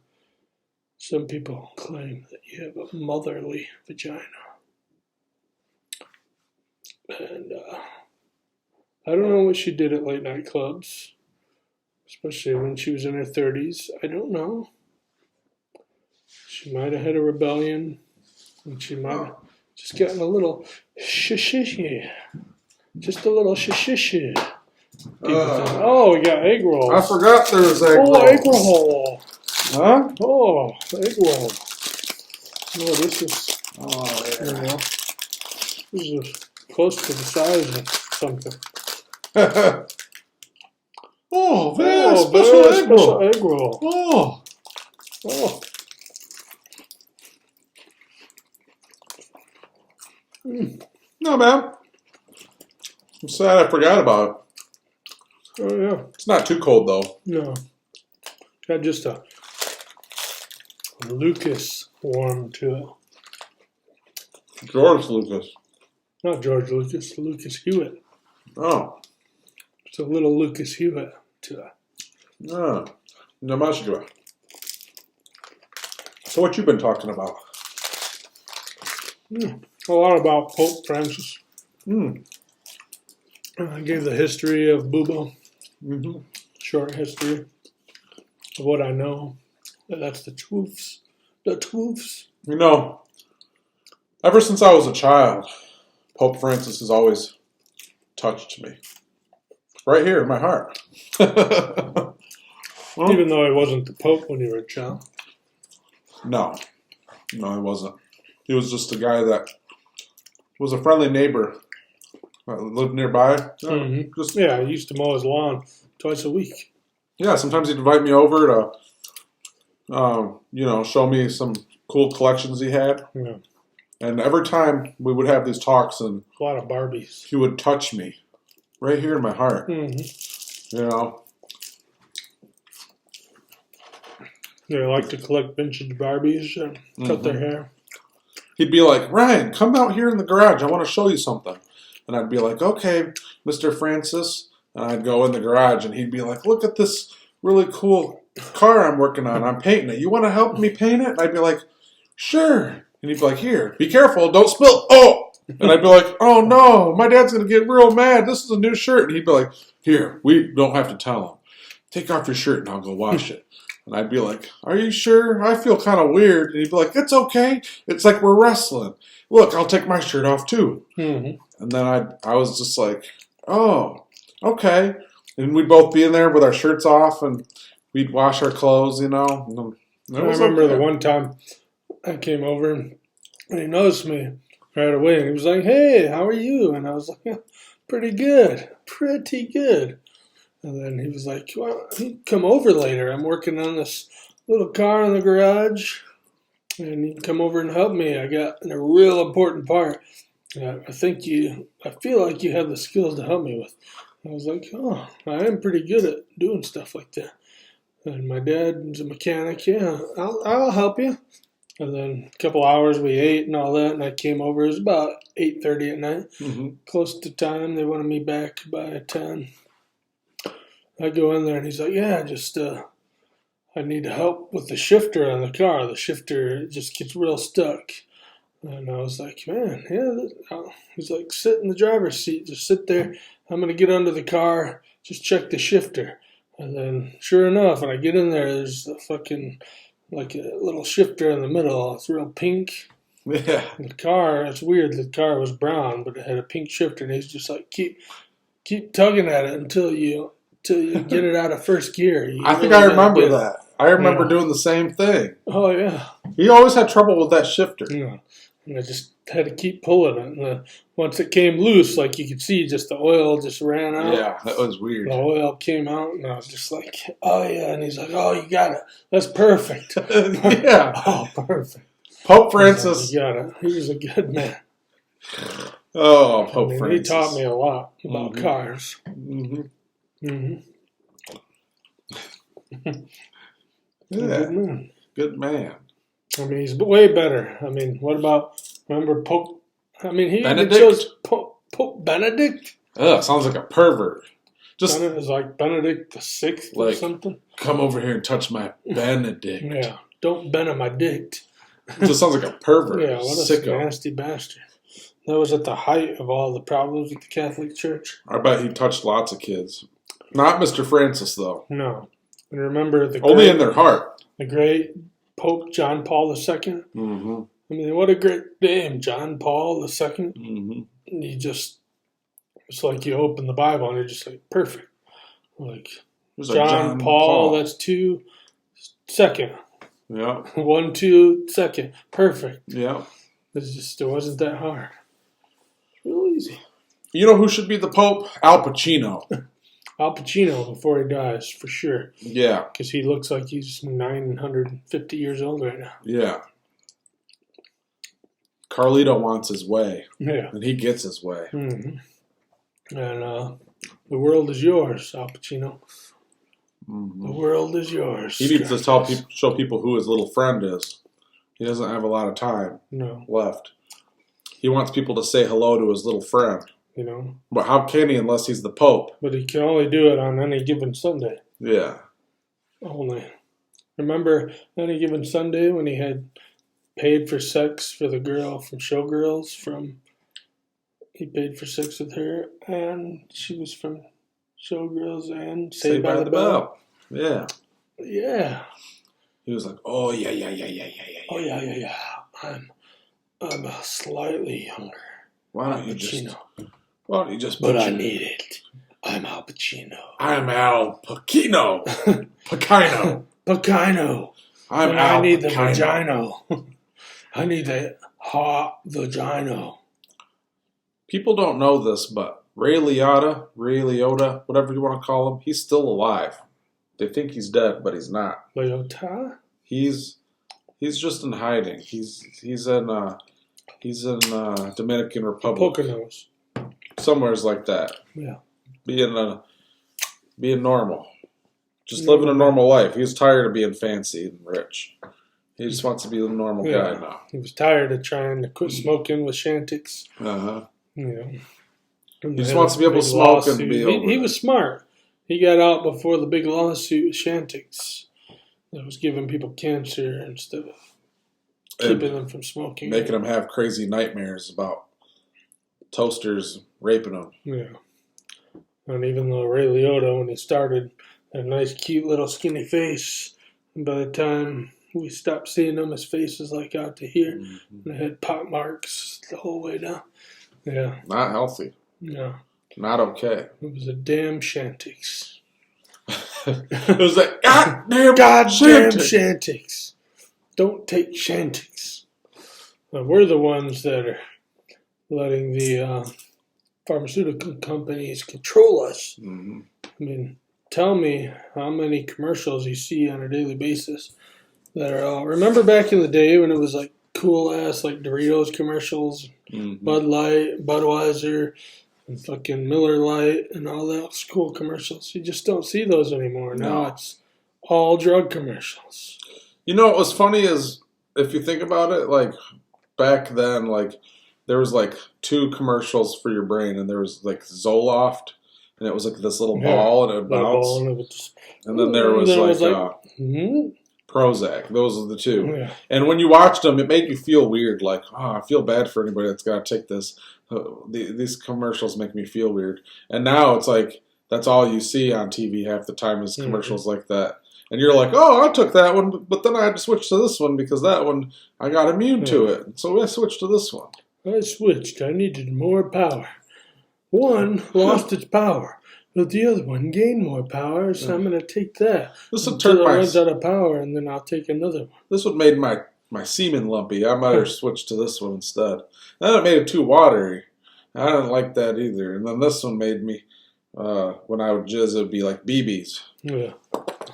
some people claim that you have a motherly vagina. And I don't know what she did at late night clubs, especially when she was in her 30s. I don't know. She might have had a rebellion, and she might have just gotten a little shishishi. Just a little shishishi. Oh, we got egg rolls. I forgot there was egg rolls. Oh, egg roll. Huh? Oh, egg roll. No, this is, Oh, yeah. you know, this is close to the size of something. Oh, very special egg roll. Egg roll. Oh. Oh. No, man. I'm sad I forgot about it. Oh, yeah. It's not too cold, though. No. Got just a Lucas warm to it. George Lucas. Not George Lucas, Lucas Hewitt. Oh. It's a little Lucas Hewitt to it. Ah. No much good. So what you been talking about? A lot about Pope Francis. Hmm. I gave the history of Bubo. Mm-hmm. Short history of what I know. That's the truths. The truths. You know, ever since I was a child, Pope Francis has always touched me. Right here in my heart. Well, Even though I wasn't the Pope when you were a child. No, he wasn't. He was just a guy that was a friendly neighbor that lived nearby. Mm-hmm. I used to mow his lawn twice a week. Yeah, sometimes he'd invite me over to, show me some cool collections he had. Yeah. And every time we would have these talks, and A lot of Barbies. he would touch me right here in my heart. Mm-hmm. You know. They like to collect vintage Barbies and cut their hair. He'd be like, Ryan, come out here in the garage. I want to show you something. And I'd be like, okay, Mr. Francis. And I'd go in the garage, and he'd be like, look at this really cool car I'm working on. I'm painting it. You want to help me paint it? And I'd be like, sure. And he'd be like, here, be careful. Don't spill. Oh! And I'd be like, oh, no, my dad's going to get real mad. This is a new shirt. And he'd be like, here, we don't have to tell him. Take off your shirt, and I'll go wash it. And I'd be like, are you sure? I feel kind of weird. And he'd be like, it's okay. It's like we're wrestling. Look, I'll take my shirt off too. Mm-hmm. And then I was just like, oh, okay. And we'd both be in there with our shirts off, and we'd wash our clothes, you know. I remember the one time I came over, and he noticed me right away. And he was like, hey, how are you? And I was like, yeah, pretty good. And then he was like, well, come over later. I'm working on this little car in the garage. And you can come over and help me. I got a real important part. I feel like you have the skills to help me with. I was like, oh, I am pretty good at doing stuff like that. And my dad's a mechanic. Yeah, I'll help you. And then a couple hours we ate and all that. And I came over. It was about 8:30 at night. Close to time. They wanted me back by 10. I go in there and he's like, yeah, just I need help with the shifter on the car. The shifter just gets real stuck. And I was like, man, yeah. He's like, sit in the driver's seat. Just sit there. I'm going to get under the car. Just check the shifter. And then, sure enough, when I get in there, there's a fucking, like a little shifter in the middle. It's real pink. Yeah. And the car, it's weird. The car was brown, but it had a pink shifter, and he's just like, keep tugging at it until you get it out of first gear. I think I remember that. I remember doing the same thing. Oh, yeah. He always had trouble with that shifter. Yeah. And I just had to keep pulling it. And once it came loose, like you could see, just the oil just ran out. Yeah, that was weird. The oil came out, and I was just like, oh, yeah. And he's like, oh, you got it. That's perfect. Yeah. Oh, perfect. Pope Francis. You got it. He was a good man. Oh, Pope Francis. He taught me a lot about cars. Yeah. Good man. Good man. I mean, he's way better. I mean, what about, remember Pope? I mean, he Benedict? even chose Pope Benedict. Ugh, sounds like a pervert. Just it was like Benedict the Sixth or something. Come over here and touch my Benedict. Yeah, don't bend on my dick. It just sounds like a pervert. Yeah, what a nasty bastard. That was at the height of all the problems with the Catholic Church. I bet he touched lots of kids. Not Mr. Francis, though. No. And remember only in their heart. The great Pope John Paul II. Mm-hmm. I mean, what a great name, John Paul II. Mm-hmm. You just, it's like you open the Bible and you're just like, perfect. Like, John Paul, that's 2 second. Yeah. 1, 2 second. Perfect. Yeah. It wasn't that hard. Real easy. You know who should be the Pope? Al Pacino. Al Pacino before he dies, for sure. Yeah. Because he looks like he's 950 years old right now. Yeah. Carlito wants his way. Yeah. And he gets his way. Mm-hmm. And the world is yours, Al Pacino. Mm-hmm. The world is yours. He needs to show people who his little friend is. He doesn't have a lot of time left. He wants people to say hello to his little friend. You know. But how can he unless he's the Pope? But he can only do it on any given Sunday. Yeah. Only. Remember any given Sunday when he had paid for sex for the girl from Showgirls? He paid for sex with her, and she was from Showgirls and Saved by the Bell. Yeah. Yeah. He was like, oh, yeah. Oh, yeah. I'm slightly younger. Why don't you just... But I need it. I'm Al Pacino. I'm Al Pacino. Pacino. Pacino. I need the vagina. I need the hot vagina. People don't know this, but Ray Liotta, whatever you want to call him, he's still alive. They think he's dead, but he's not. Liotta? He's just in hiding. He's in Dominican Republic. Poconos. Somewhere's like that. Yeah. Being normal. Just living a normal life. He's tired of being fancy and rich. He just wants to be a normal guy now. He was tired of trying to quit smoking with Shantix. Uh-huh. Yeah. He just wants to be able to smoke and be over. He was smart. He got out before the big lawsuit with Shantix that was giving people cancer instead of keeping them from smoking. Making them have crazy nightmares about toasters raping them. Yeah. And even though Ray Liotta, when he started, had a nice, cute little skinny face, and by the time we stopped seeing him, his face was like out to here, and it had pot marks the whole way down. Yeah. Not healthy. No. Not okay. It was a damn Shantix. It was a goddamn Shantix. Don't take Shantix. We're the ones that are letting the pharmaceutical companies control us. Mm-hmm. I mean, tell me how many commercials you see on a daily basis that are all... Remember back in the day when it was like cool-ass like Doritos commercials, Bud Light, Budweiser, and fucking Miller Lite, and all those cool commercials? You just don't see those anymore. No. Now it's all drug commercials. You know what was funny is, if you think about it, like, back then, like, there was, like, 2 commercials for your brain, and there was, like, Zoloft, and it was, like, this little ball, and it would bounce. And then there was, Prozac. Those are the 2. Yeah. And when you watched them, it made you feel weird, like, I feel bad for anybody that's got to take this. These commercials make me feel weird. And now it's like, that's all you see on TV half the time is commercials like that. And you're like, oh, I took that one, but then I had to switch to this one because that one, I got immune to it. So I switched to this one. I switched. I needed more power. One lost its power, but the other one gained more power, so I'm going to take that. This would turn my... runs out of power, and then I'll take another one. This would make my semen lumpy. I might have switched to this one instead. Then it made it too watery. I didn't like that either. And then this one made me, when I would jizz, it would be like BBs. Yeah.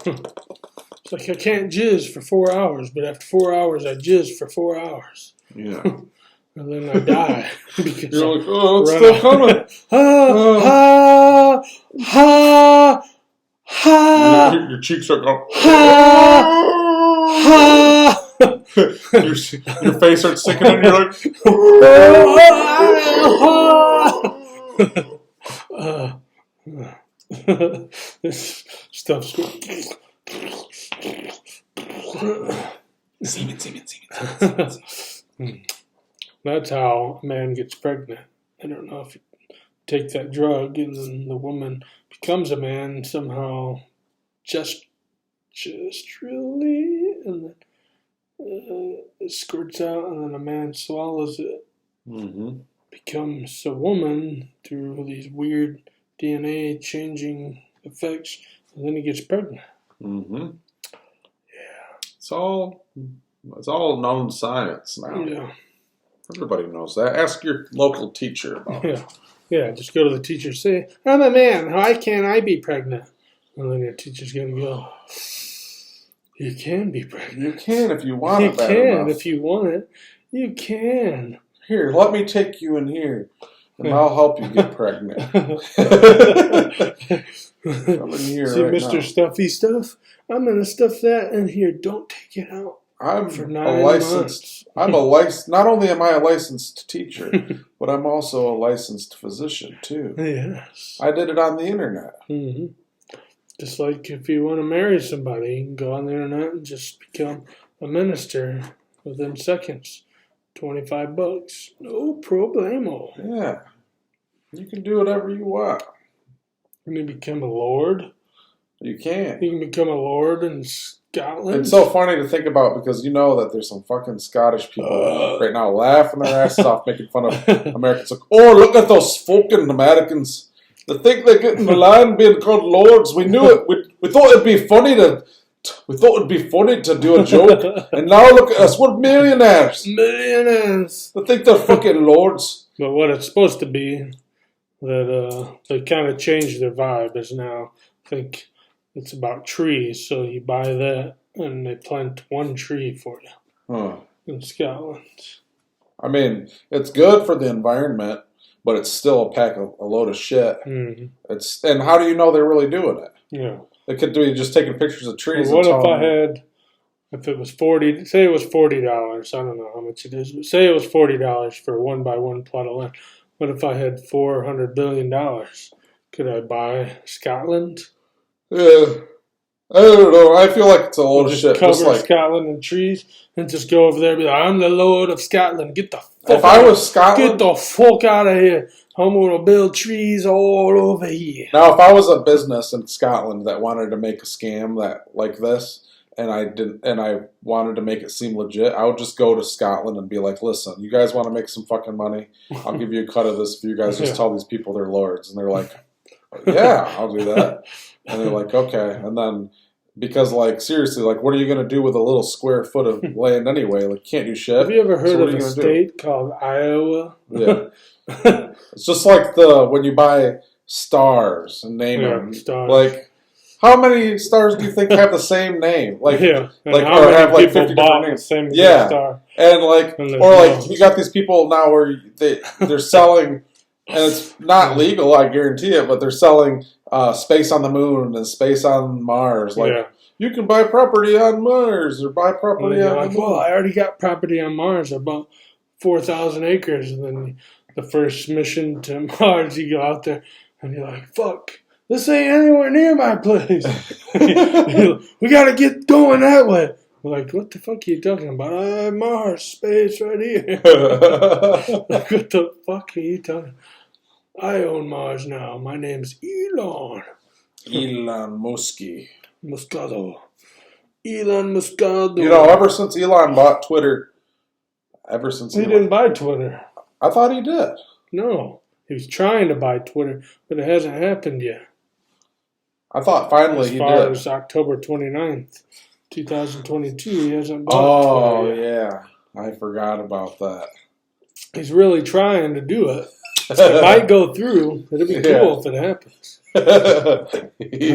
It's like I can't jizz for 4 hours, but after 4 hours, I jizz for 4 hours. Yeah. And then I die. Because you're like, oh, it's still coming. Your cheeks are going. Your face starts sinking and you're like, this stuff's going. Semen. That's how a man gets pregnant. I don't know if you take that drug and then the woman becomes a man somehow just really, and then it squirts out, and then a man swallows it, becomes a woman through these weird DNA changing effects, and then he gets pregnant. Yeah. It's all known science now. Yeah. Everybody knows that. Ask your local teacher about it. Yeah, just go to the teacher, say, I'm a man, why can't I be pregnant? And then your teacher's going to go, you can be pregnant. You can if you want it. You can if you want it. You can. Here, let me take you in here, and I'll help you get pregnant. Come in here. See, right Mr. now. Stuffy Stuff, I'm going to stuff that in here. Don't take it out. I'm for a 9 licensed. months. Not only am I a licensed teacher, but I'm also a licensed physician too. Yes. I did it on the internet. Just like if you want to marry somebody, you can go on the internet and just become a minister within seconds. $25, no problemo. Yeah, you can do whatever you want. You can become a lord. You can. You can become a lord in Scotland. It's so funny to think about because you know that there's some fucking Scottish people right now laughing their asses off, making fun of Americans. Like, oh, look at those fucking Americans. They think they're getting the land being called lords. We knew it. We thought it'd be funny to do a joke, and now look at us. We're millionaires. Millionaires. They think they're fucking lords. But what it's supposed to be, that they kind of changed their vibe, is now I think it's about trees. So you buy that, and they plant one tree for you in Scotland. I mean, it's good for the environment, but it's still a load of shit. And how do you know they're really doing it? Yeah. They could be just taking pictures of trees. Well, what if it was 40, say it was $40, I don't know how much it is, but say it was $40 for a 1x1 plot of land. What if I had $400 billion? Could I buy Scotland? Yeah. I don't know. I feel like it's a load of shit. Cover just like Scotland in trees and just go over there and be like, I'm the Lord of Scotland. Get the fuck if I was Scotland, get the fuck out of here. I'm going to build trees all over here. Now, if I was a business in Scotland that wanted to make a scam like this, and I wanted to make it seem legit, I would just go to Scotland and be like, listen, you guys want to make some fucking money? I'll give you a cut of this if you guys just tell these people they're lords. And they're like, yeah, I'll do that. And they're like, okay. And then, because, like, seriously, like, what are you going to do with a little square foot of land anyway? Like, you can't do shit. Have you ever heard of a state called Iowa? Yeah. It's just like when you buy stars and name them. Stars. Like, how many stars do you think have the same name? Like, and like how or many have like people 50 bought different the same names? star? And like, or like, you got these people now where they're selling, and it's not legal, I guarantee it, but they're selling space on the moon and space on Mars. Like, you can buy property on Mars or buy property on the moon. Well, I already got property on Mars. I bought 4,000 acres, and then the first mission to Mars, you go out there, and you're like, fuck. This ain't anywhere near my place. We gotta get going that way. We're like, what the fuck are you talking about? Mars, space right here. Like, what the fuck are you talking I own Mars now. My name's Elon. Elon Musk. Muscado. Elon Muscado. You know, ever since Elon bought Twitter, He didn't buy Twitter. I thought he did. No. He was trying to buy Twitter, but it hasn't happened yet. I thought finally he did. As far as October 29th, 2022, he hasn't bought Twitter yet. Yeah. I forgot about that. He's really trying to do it. It might go through. It'd be cool if it happens. Yeah.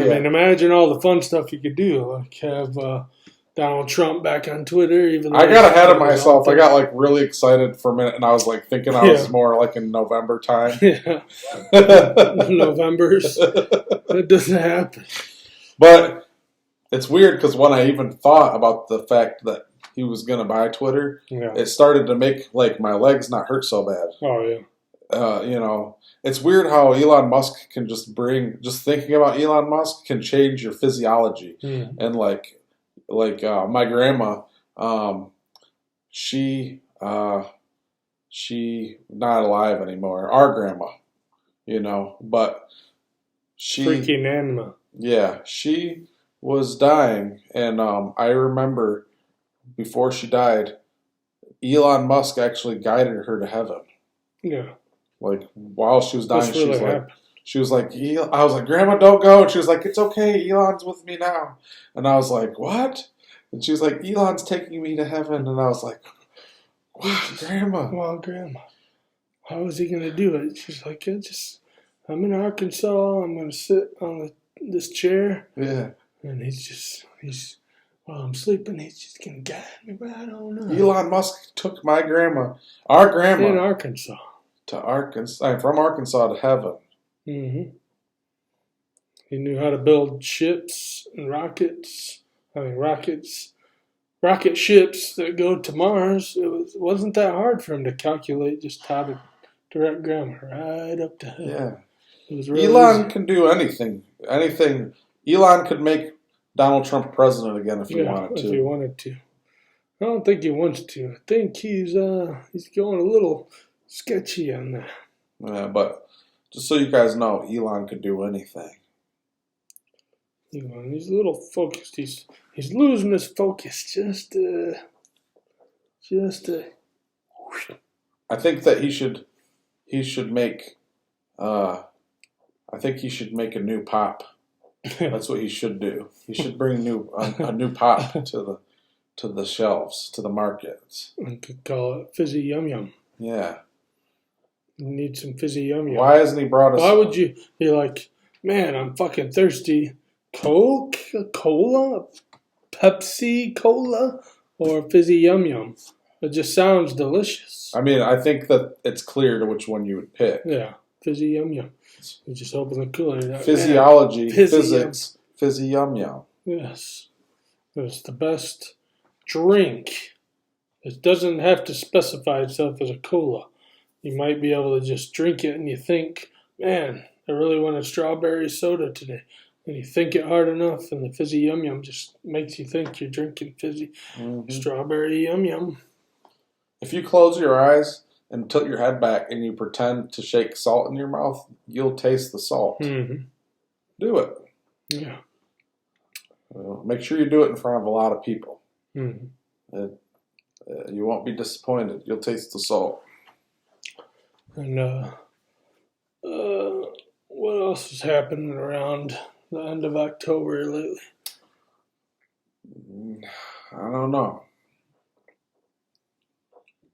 I mean, imagine all the fun stuff you could do, like have Donald Trump back on Twitter. Even though I got ahead of myself. I got like really excited for a minute, and I was like thinking I was more like in November time. Yeah, November's. That doesn't happen. But it's weird because when I even thought about the fact that he was going to buy Twitter, it started to make like my legs not hurt so bad. Oh yeah. You know, it's weird how Elon Musk can just thinking about Elon Musk can change your physiology. And like my grandma, she not alive anymore. Our grandma, you know, but she freaking Nannner. Yeah, she was dying, and I remember before she died, Elon Musk actually guided her to heaven. Yeah. Like while she was dying, really she was like, I was like, Grandma, don't go. And she was like, it's okay. Elon's with me now. And I was like, what? And she was like, Elon's taking me to heaven. And I was like, what, Grandma? Well, Grandma, how is he going to do it? She's like, I'm in Arkansas. I'm going to sit on this chair. Yeah. And while I'm sleeping, he's just going to guide me, but I don't know. Elon Musk took our grandma. In Arkansas. To Arkansas, from Arkansas to heaven. Mm-hmm. He knew how to build ships and rockets. Rocket ships that go to Mars. It wasn't that hard for him to calculate just how to direct ground right up to heaven. Yeah. It was really Elon easy. can do anything. Anything. Elon could make Donald Trump president again if he wanted to. If he wanted to. I don't think he wants to. I think he's going a little sketchy on that. Yeah, but just so you guys know, Elon could do anything. Elon, he's a little focused. He's losing his focus. Just I think that he should make. I think he should make a new pop. That's what he should do. He should bring a new pop to the shelves, to the markets. I could call it Fizzy Yum Yum. Yeah. You need some Fizzy Yum Yum. Why hasn't he brought us? Why would you be like, man, I'm fucking thirsty. Coke, Cola, Pepsi Cola, or Fizzy Yum Yum? It just sounds delicious. I mean, I think that it's clear to which one you would pick. Yeah, Fizzy Yum Yum. You just open the cooler. Physiology, physics, Fizzy Yum Yum. Yes. It's the best drink. It doesn't have to specify itself as a cola. You might be able to just drink it and you think, man, I really want a strawberry soda today. And you think it hard enough and the Fizzy Yum Yum just makes you think you're drinking fizzy strawberry Yum Yum. If you close your eyes and tilt your head back and you pretend to shake salt in your mouth, you'll taste the salt. Mm-hmm. Do it. Yeah. Make sure you do it in front of a lot of people. Mm-hmm. You won't be disappointed. You'll taste the salt. And what else is happening around the end of October lately? I don't know.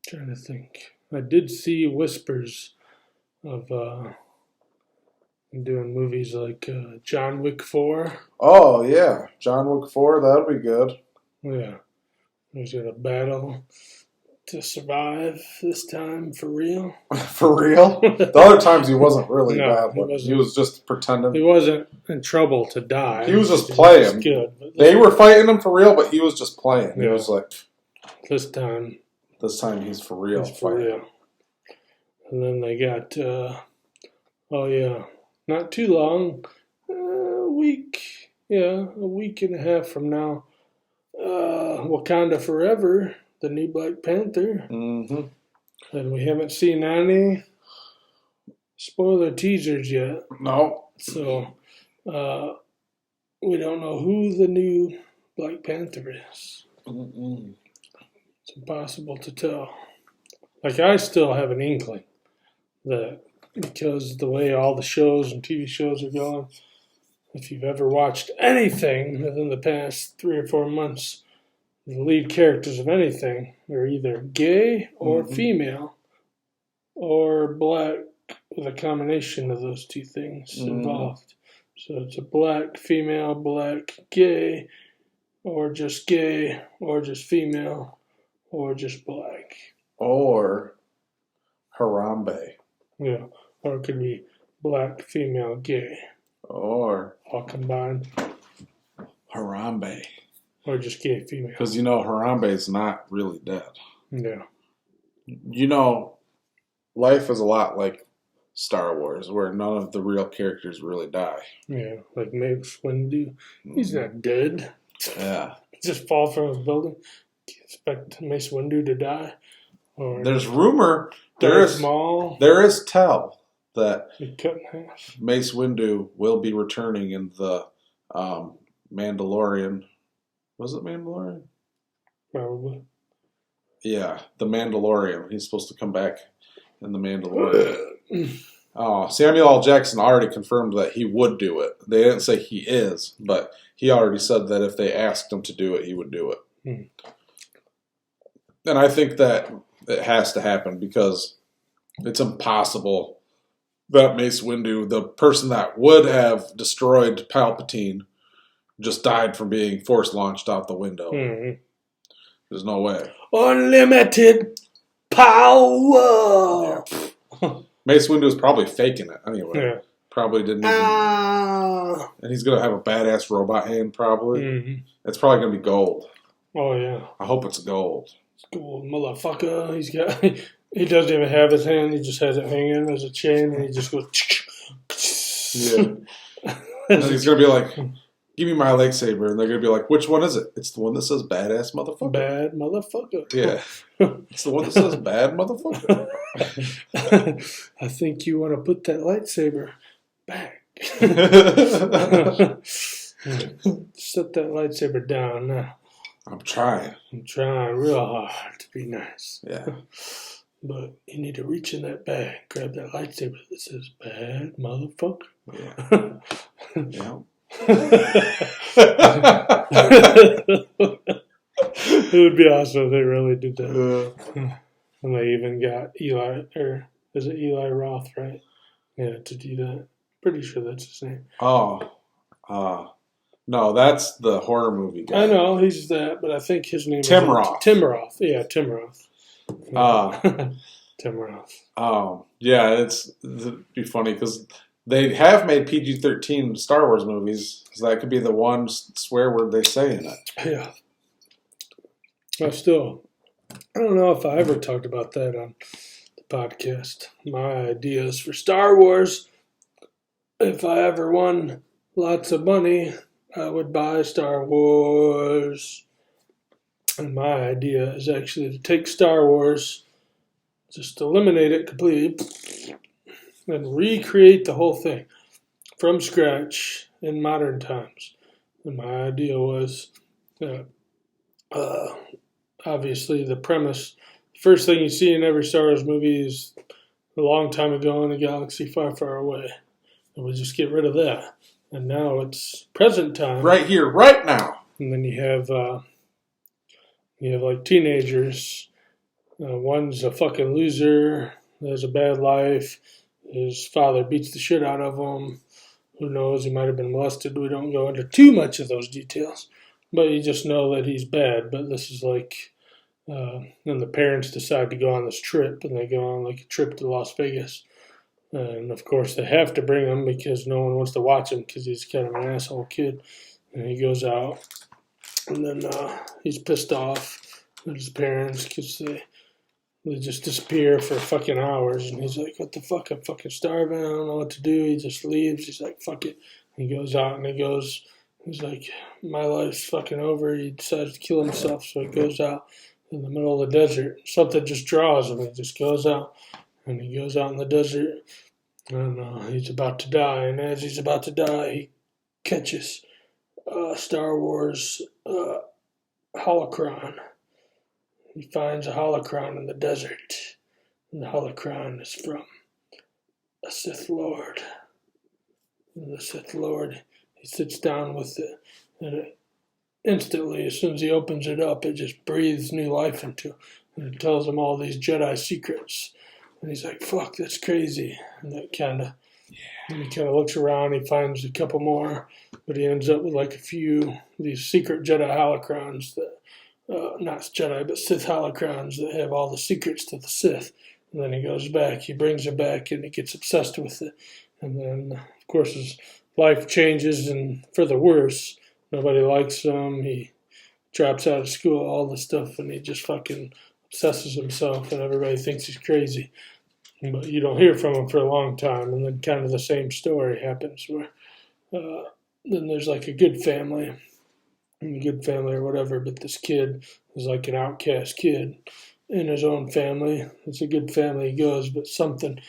Trying to think. I did see whispers of doing movies like John Wick 4. Oh, yeah. John Wick 4, that would be good. Yeah. He's got a battle to survive this time, for real. For real? The other times he wasn't really bad. He was just pretending. He wasn't in trouble to die. He was just playing. They were fighting him for real, but he was just playing. Yeah. He was like... This time he's for real. He's for real. And then they got... not too long. A week and a half from now. Wakanda Forever, the new Black Panther. Mm-hmm. And we haven't seen any spoiler teasers yet. No. So we don't know who the new Black Panther is. Mm-mm. It's impossible to tell. Like, I still have an inkling that because the way all the shows and TV shows are going, if you've ever watched anything within the past 3 or 4 months, the lead characters of anything are either gay or female or black, with a combination of those two things involved. So it's a black, female, black, gay, or just female, or just black. Or Harambe. Yeah. Or it could be black, female, gay. Or All combined. Harambe. Or just gay, female. Because, Harambe is not really dead. Yeah. Life is a lot like Star Wars, where none of the real characters really die. Yeah, like Mace Windu. He's not dead. Yeah. Just fall from his building. Expect Mace Windu to die. Or there's rumor. There is tell that cut in half. Mace Windu will be returning in the Mandalorian. Was it Mandalorian? Probably. Yeah, the Mandalorian. He's supposed to come back in the Mandalorian. Samuel L. Jackson already confirmed that he would do it. They didn't say he is, but he already said that if they asked him to do it, he would do it. And I think that it has to happen because it's impossible that Mace Windu, the person that would have destroyed Palpatine, just died from being force launched out the window. There's no way. Unlimited power! Yeah. Mace Windu is probably faking it anyway. Yeah. Probably didn't even... And he's going to have a badass robot hand, probably. It's probably going to be gold. Oh, yeah. I hope it's gold. Gold motherfucker. He doesn't even have his hand. He just has it hanging as a chain, and he just goes... Yeah. And he's going to be like... Give me my lightsaber, and they're gonna be like, "Which one is it?" It's the one that says "badass motherfucker." Bad motherfucker. Yeah, it's the one that says "bad motherfucker." I think you want to put that lightsaber back. Set that lightsaber down now. I'm trying real hard to be nice. Yeah, but you need to reach in that bag, grab that lightsaber that says "bad motherfucker." Yeah. Yeah. It would be awesome if they really did that. And they even got Eli, or is it Eli Roth, right? Yeah, to do that. Pretty sure that's his name. No, that's the horror movie guy. I know, he's that, but I think his name Tim Roth. Tim Roth. Yeah, Tim Roth. Tim Roth. Yeah, it'd be funny because they have made PG-13 Star Wars movies, so that could be the one swear word they say in it. Yeah. I don't know if I ever talked about that on the podcast. My ideas for Star Wars. If I ever won lots of money, I would buy Star Wars. And my idea is actually to take Star Wars, just eliminate it completely, and recreate the whole thing from scratch in modern times. And my idea was, obviously, the premise. The first thing you see in every Star Wars movie is a long time ago in a galaxy far, far away. And we just get rid of that. And now it's present time. Right here, right now. And then you have like teenagers. One's a fucking loser, has a bad life. His father beats the shit out of him. Who knows? He might have been molested. We don't go into too much of those details. But you just know that he's bad. But this is like... and the parents decide to go on this trip. And they go on like a trip to Las Vegas. And, of course, they have to bring him because no one wants to watch him because he's kind of an asshole kid. And he goes out. And then he's pissed off at his parents because they just disappear for fucking hours. And he's like, what the fuck? I'm fucking starving. I don't know what to do. He just leaves. He's like, fuck it. He goes out and he's like, my life's fucking over. He decides to kill himself. So he goes out in the middle of the desert. Something just draws him. He just goes out. And he goes out in the desert. And he's about to die. And as he's about to die, he catches Star Wars holocron. He finds a holocron in the desert. And the holocron is from a Sith Lord. And the Sith Lord, he sits down with it. And instantly, as soon as he opens it up, it just breathes new life into it. And it tells him all these Jedi secrets. And he's like, fuck, that's crazy. And that he kind of looks around, he finds a couple more, but he ends up with like a few these secret Jedi holocrons that, not Jedi, but Sith holocrons that have all the secrets to the Sith. And then he goes back, he brings it back, and he gets obsessed with it. And then, of course, his life changes, and for the worse. Nobody likes him. He drops out of school, all this stuff, and he just fucking obsesses himself, and everybody thinks he's crazy. But you don't hear from him for a long time, and then kind of the same story happens where then there's like a good family or whatever, but this kid is like an outcast kid in his own family. It's a good family he goes, but something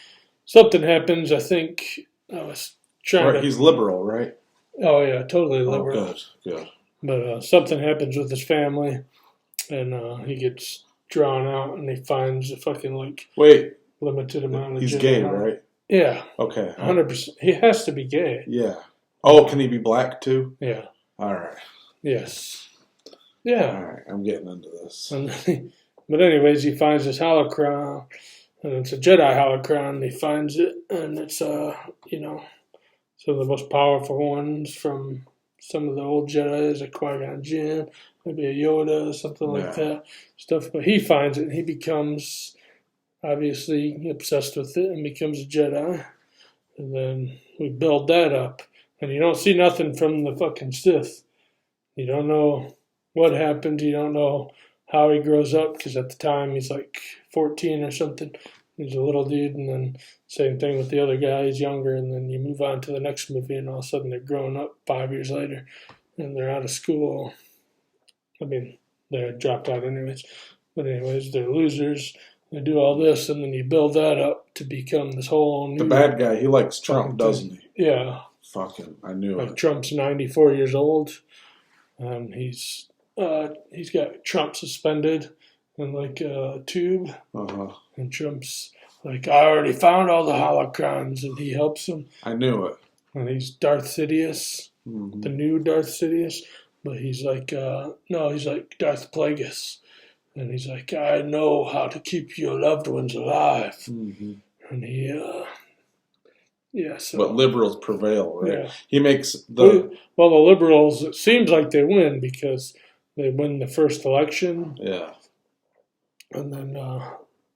happens. I think I was trying to... He's liberal, right? Oh, yeah, totally liberal. Oh, good. But something happens with his family, and he gets drawn out, and he finds a fucking, like... Wait. Limited amount of He's gay, right? Yeah. Okay. 100%. He has to be gay. Yeah. Oh, can he be black too? Yeah. All right. Yes. Yeah. All right. I'm getting into this. But anyways, he finds this holocron, and it's a Jedi holocron. He finds it, and it's some of the most powerful ones from some of the old Jedi's, like Qui-Gon Jinn, maybe a Yoda, something like that stuff. But he finds it, and he becomes obviously obsessed with it and becomes a Jedi. And then we build that up. And you don't see nothing from the fucking Sith. You don't know what happened. You don't know how he grows up, because at the time he's like 14 or something. He's a little dude, and then same thing with the other guy. He's younger, and then you move on to the next movie, and all of a sudden they're growing up 5 years later, and they're out of school. I mean, they're dropped out anyways. But anyways, they're losers. They do all this, and then you build that up to become this whole new... The bad guy, he likes Trump, doesn't he? Yeah. Fucking, I knew it. Trump's 94 years old, and he's got Trump suspended in like a tube. Uh-huh. And Trump's like, I already found all the holocrons, and he helps him. I knew it. And he's Darth Sidious, the new Darth Sidious, but he's like, no, he's like Darth Plagueis. And he's like, I know how to keep your loved ones alive. Mm-hmm. And he, so. But liberals prevail, right? Yeah. He makes the... Well, the liberals, it seems like they win because they win the first election. Yeah. And then...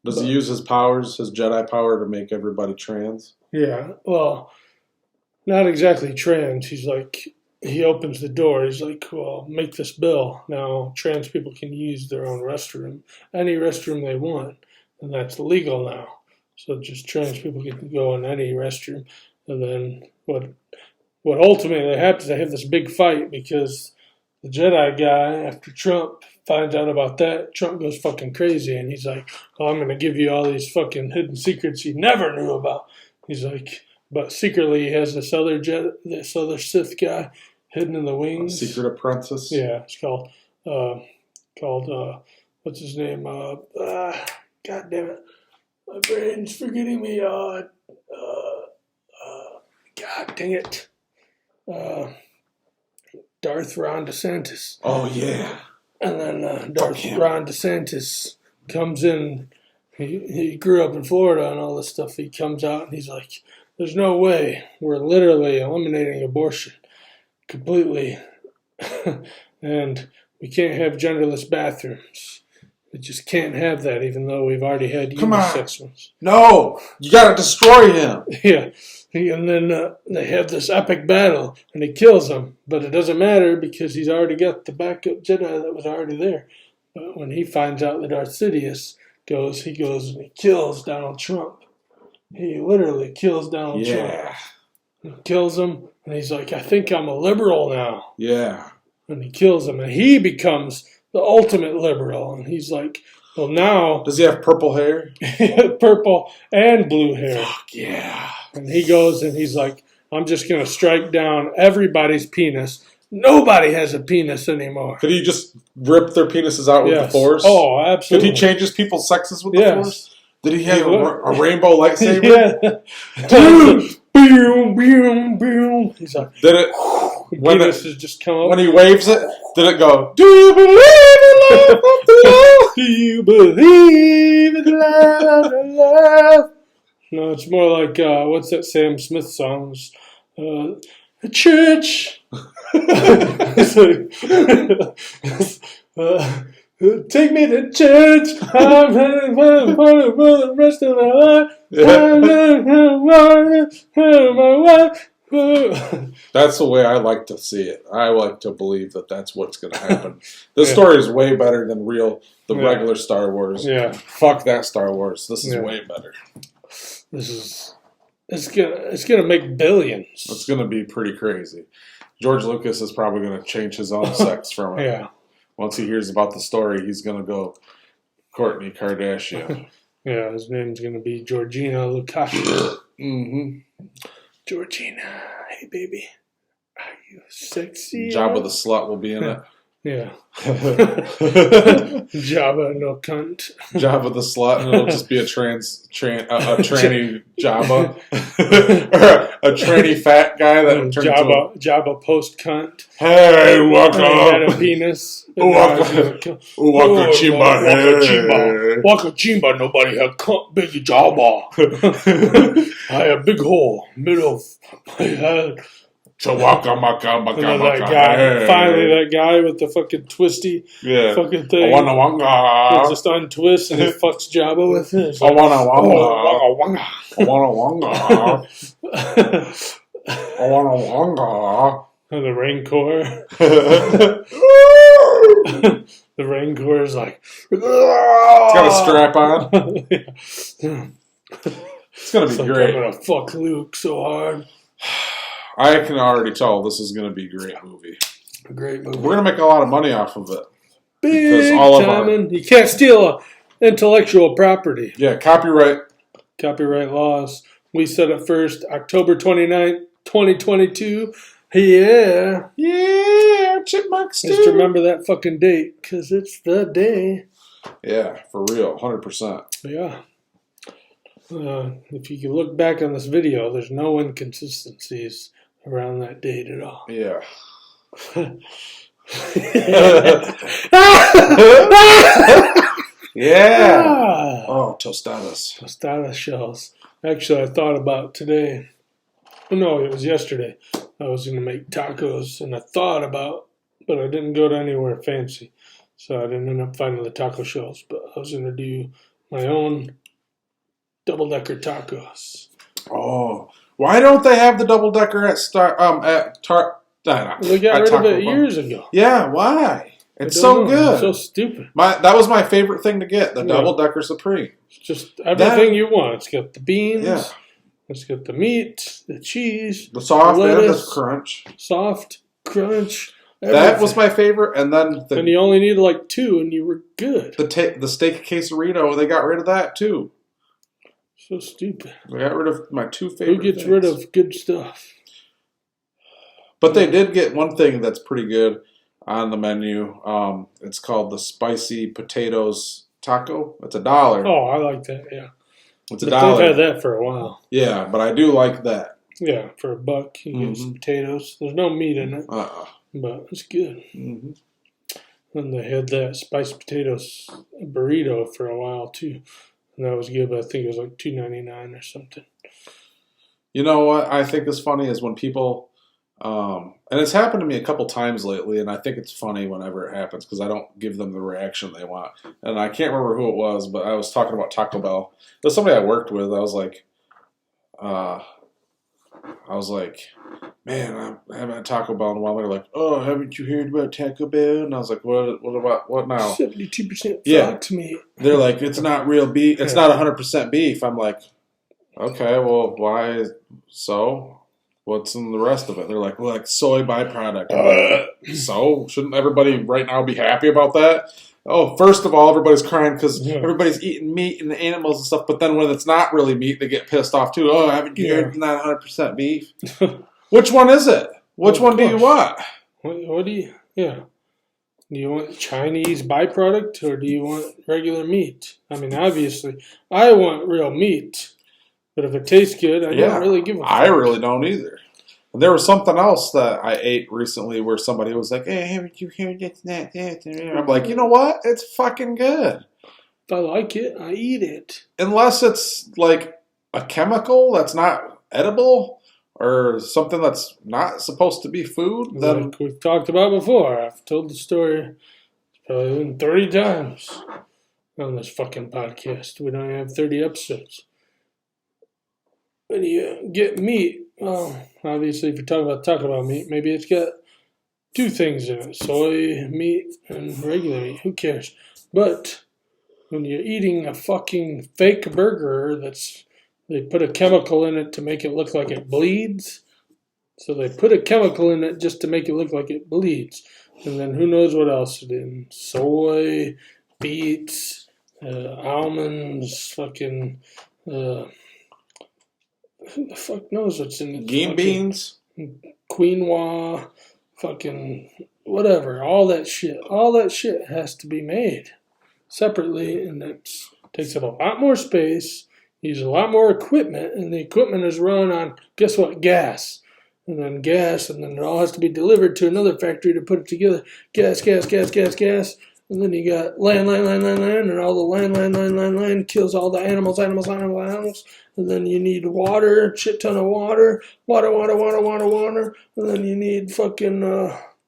Does he use his powers, his Jedi power, to make everybody trans? Yeah, well, not exactly trans. He's like... He opens the door. He's like, well, make this bill. Now, trans people can use their own restroom, any restroom they want, and that's legal now. So just trans people can go in any restroom. And then what ultimately happens, they have this big fight because the Jedi guy, after Trump finds out about that, Trump goes fucking crazy, and he's like, oh, I'm going to give you all these fucking hidden secrets you never knew about. He's like... But secretly, he has this other Sith guy hidden in the wings. Secret apprentice. Yeah, it's called what's his name? God damn it, my brain's forgetting me. God dang it. Darth Ron DeSantis. Oh yeah. And then Darth Ron DeSantis comes in. He grew up in Florida and all this stuff. He comes out and he's like, there's no way. We're literally eliminating abortion completely. And we can't have genderless bathrooms. We just can't have that, even though we've already had unisex ones. No! You gotta destroy him! Yeah. And then they have this epic battle, and he kills him. But it doesn't matter because he's already got the backup Jedi that was already there. But when he finds out that Darth Sidious goes and he kills Donald Trump. He literally kills Donald Trump. He kills him, and he's like, I think I'm a liberal now. Yeah. And he kills him, and he becomes the ultimate liberal. And he's like, well, now... Does he have purple hair? Purple and blue hair. Fuck yeah. And he goes and he's like, I'm just going to strike down everybody's penis. Nobody has a penis anymore. Could he just rip their penises out with the Force? Oh, absolutely. Could he change people's sexes with the Force? Did he have a rainbow lightsaber? Yeah. Dude! Boom, boom, boom. He's like, did it, when penis has just come up. When he waves it, did it go, do you believe in love of the love? Do you believe in love? No, it's more like, what's that Sam Smith song? Church. It's like, take me to church. I'm having fun for the rest of my life. That's the way I like to see it. I like to believe that that's what's going to happen. This story is way better than regular Star Wars. Yeah. Fuck that Star Wars. This is way better. It's gonna make billions. It's gonna be pretty crazy. George Lucas is probably gonna change his own sex from it. Yeah. Once he hears about the story, he's gonna go Kourtney Kardashian. Yeah, his name's gonna be Georgina Lucas. Georgina, hey baby, are you sexy? Jabba the Slut will be in it. Yeah. Jabba no cunt. Jabba the Slut, and it'll just be a tranny Jabba. Or a tranny fat guy that turns Jabba post cunt. Hey, welcome. He had a penis. Waka Chimba. Waka Chimba, nobody had cunt big Jabba. I had a big hole, middle of my head. Chawaka maka maka That maka. guy, finally, that guy with the fucking twisty fucking thing. Awana wanga. He just untwists and he fucks Jabba with it. Like, Awana wanga. Oh, wanga. Awana wanga. Awana wanga. And the Rancor. The Rancor is like... It's got a strap on. It's going to be great. I'm going to fuck Luke so hard. I can already tell this is going to be a great movie. A great movie. We're going to make a lot of money off of it. Big time. You can't steal intellectual property. Yeah, copyright. Copyright laws. We said it first, October 29th, 2022. Yeah. Yeah, chipmunks too. Just remember that fucking date, because it's the day. Yeah, for real, 100%. Yeah. If you can look back on this video, there's no inconsistencies around that date at all. Yeah. Yeah. Oh, tostadas. Tostada shells. Actually, I thought about today. No, it was yesterday. I was going to make tacos, and I thought about, but I didn't go to anywhere fancy. So I didn't end up finding the taco shells. But I was going to do my own double-decker tacos. Oh, why don't they have the double-decker at We got rid of it years ago. Yeah, why? It's so good. It's so stupid. That was my favorite thing to get, the double-decker Supreme. It's just everything you want. It's got the beans. Yeah. It's got the meat, the cheese, the soft the lettuce, and the crunch. Soft, crunch. Everything. That was my favorite, and then and you only needed like 2, and you were good. The steak quesarito, they got rid of that too. So stupid. They got rid of my 2 favorite. Who gets rid of good stuff? But they did get one thing that's pretty good on the menu. It's called the spicy potatoes taco. It's $1. Oh, I like that. Yeah, it's $1. They've had that for a while. Yeah, but I do like that. Yeah, for $1, you get some potatoes. There's no meat in it, but it's good. Mm-hmm. And they had that spiced potatoes burrito for a while too, and that was good. But I think it was like $2.99 or something. You know what I think is funny is when people. And it's happened to me a couple times lately, and I think it's funny whenever it happens because I don't give them the reaction they want. And I can't remember who it was, but I was talking about Taco Bell. It was somebody I worked with. I was like, man, I haven't had Taco Bell in a while. They're like, oh, haven't you heard about Taco Bell? And I was like, what now? 72% fox meat. They're like, it's not real beef. It's not 100% beef. I'm like, okay, well, why? So? What's in the rest of it? They're like, soy byproduct. So shouldn't everybody right now be happy about that? Oh, first of all, everybody's crying because Yeah. everybody's eating meat and the animals and stuff. But then when it's not really meat, they get pissed off too. Oh, haven't you heard it's not 100% beef? Which one is it? Which one do you want? What do you? Yeah. Do you want Chinese byproduct or do you want regular meat? I mean, obviously, I want real meat. But if it tastes good, I don't really give a fuck. I really don't either. And there was something else that I ate recently where somebody was like, hey, haven't you heard that? I'm like, you know what? It's fucking good. If I like it, I eat it. Unless it's like a chemical that's not edible or something that's not supposed to be food. Then Like we've talked about before. I've told the story probably 30 times on this fucking podcast. We don't have 30 episodes. When you get meat, well, obviously, if you're talking about meat, maybe it's got two things in it: soy meat and regular meat. Who cares? But when you're eating a fucking fake burger they put a chemical in it to make it look like it bleeds. So they put a chemical in it just to make it look like it bleeds. And then who knows what else it in? Soy, beets, almonds, fucking... who the fuck knows what's in it? green beans, quinoa, fucking whatever. All that shit has to be made separately, and it takes up a lot more space, uses a lot more equipment, and the equipment is run on, guess what, gas. And then it all has to be delivered to another factory to put it together. Gas. And then you got land, and all the land kills all the animals. And then you need water, shit ton of water. And then you need fucking,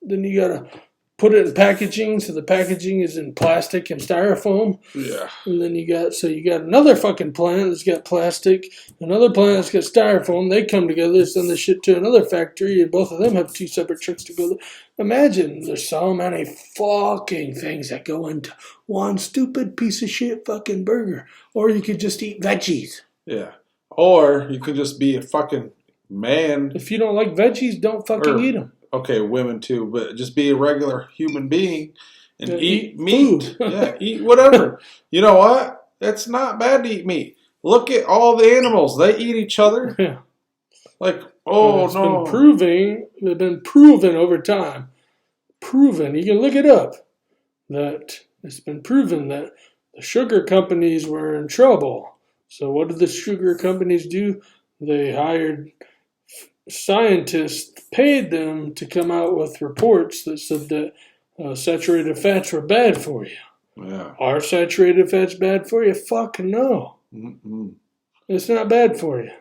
then you gotta put it in packaging, so the packaging is in plastic and styrofoam. Yeah. And then you got another fucking plant that's got plastic, another plant that's got styrofoam. They come together, send the shit to another factory, and both of them have two separate trucks to go. Imagine there's so many fucking things that go into one stupid piece of shit fucking burger. Or you could just eat veggies. Yeah. Or you could just be a fucking man. If you don't like veggies, don't fucking eat them. Okay, women too, but just be a regular human being and eat meat. Yeah, eat whatever. You know what? It's not bad to eat meat. Look at all the animals. They eat each other. Yeah. Like, They've been proven over time. Proven. You can look it up. That it's been proven that the sugar companies were in trouble. So what did the sugar companies do? They hired scientists, paid them to come out with reports that said that saturated fats were bad for you. Yeah. Are saturated fats bad for you? Fuck no. Mm-mm. It's not bad for you.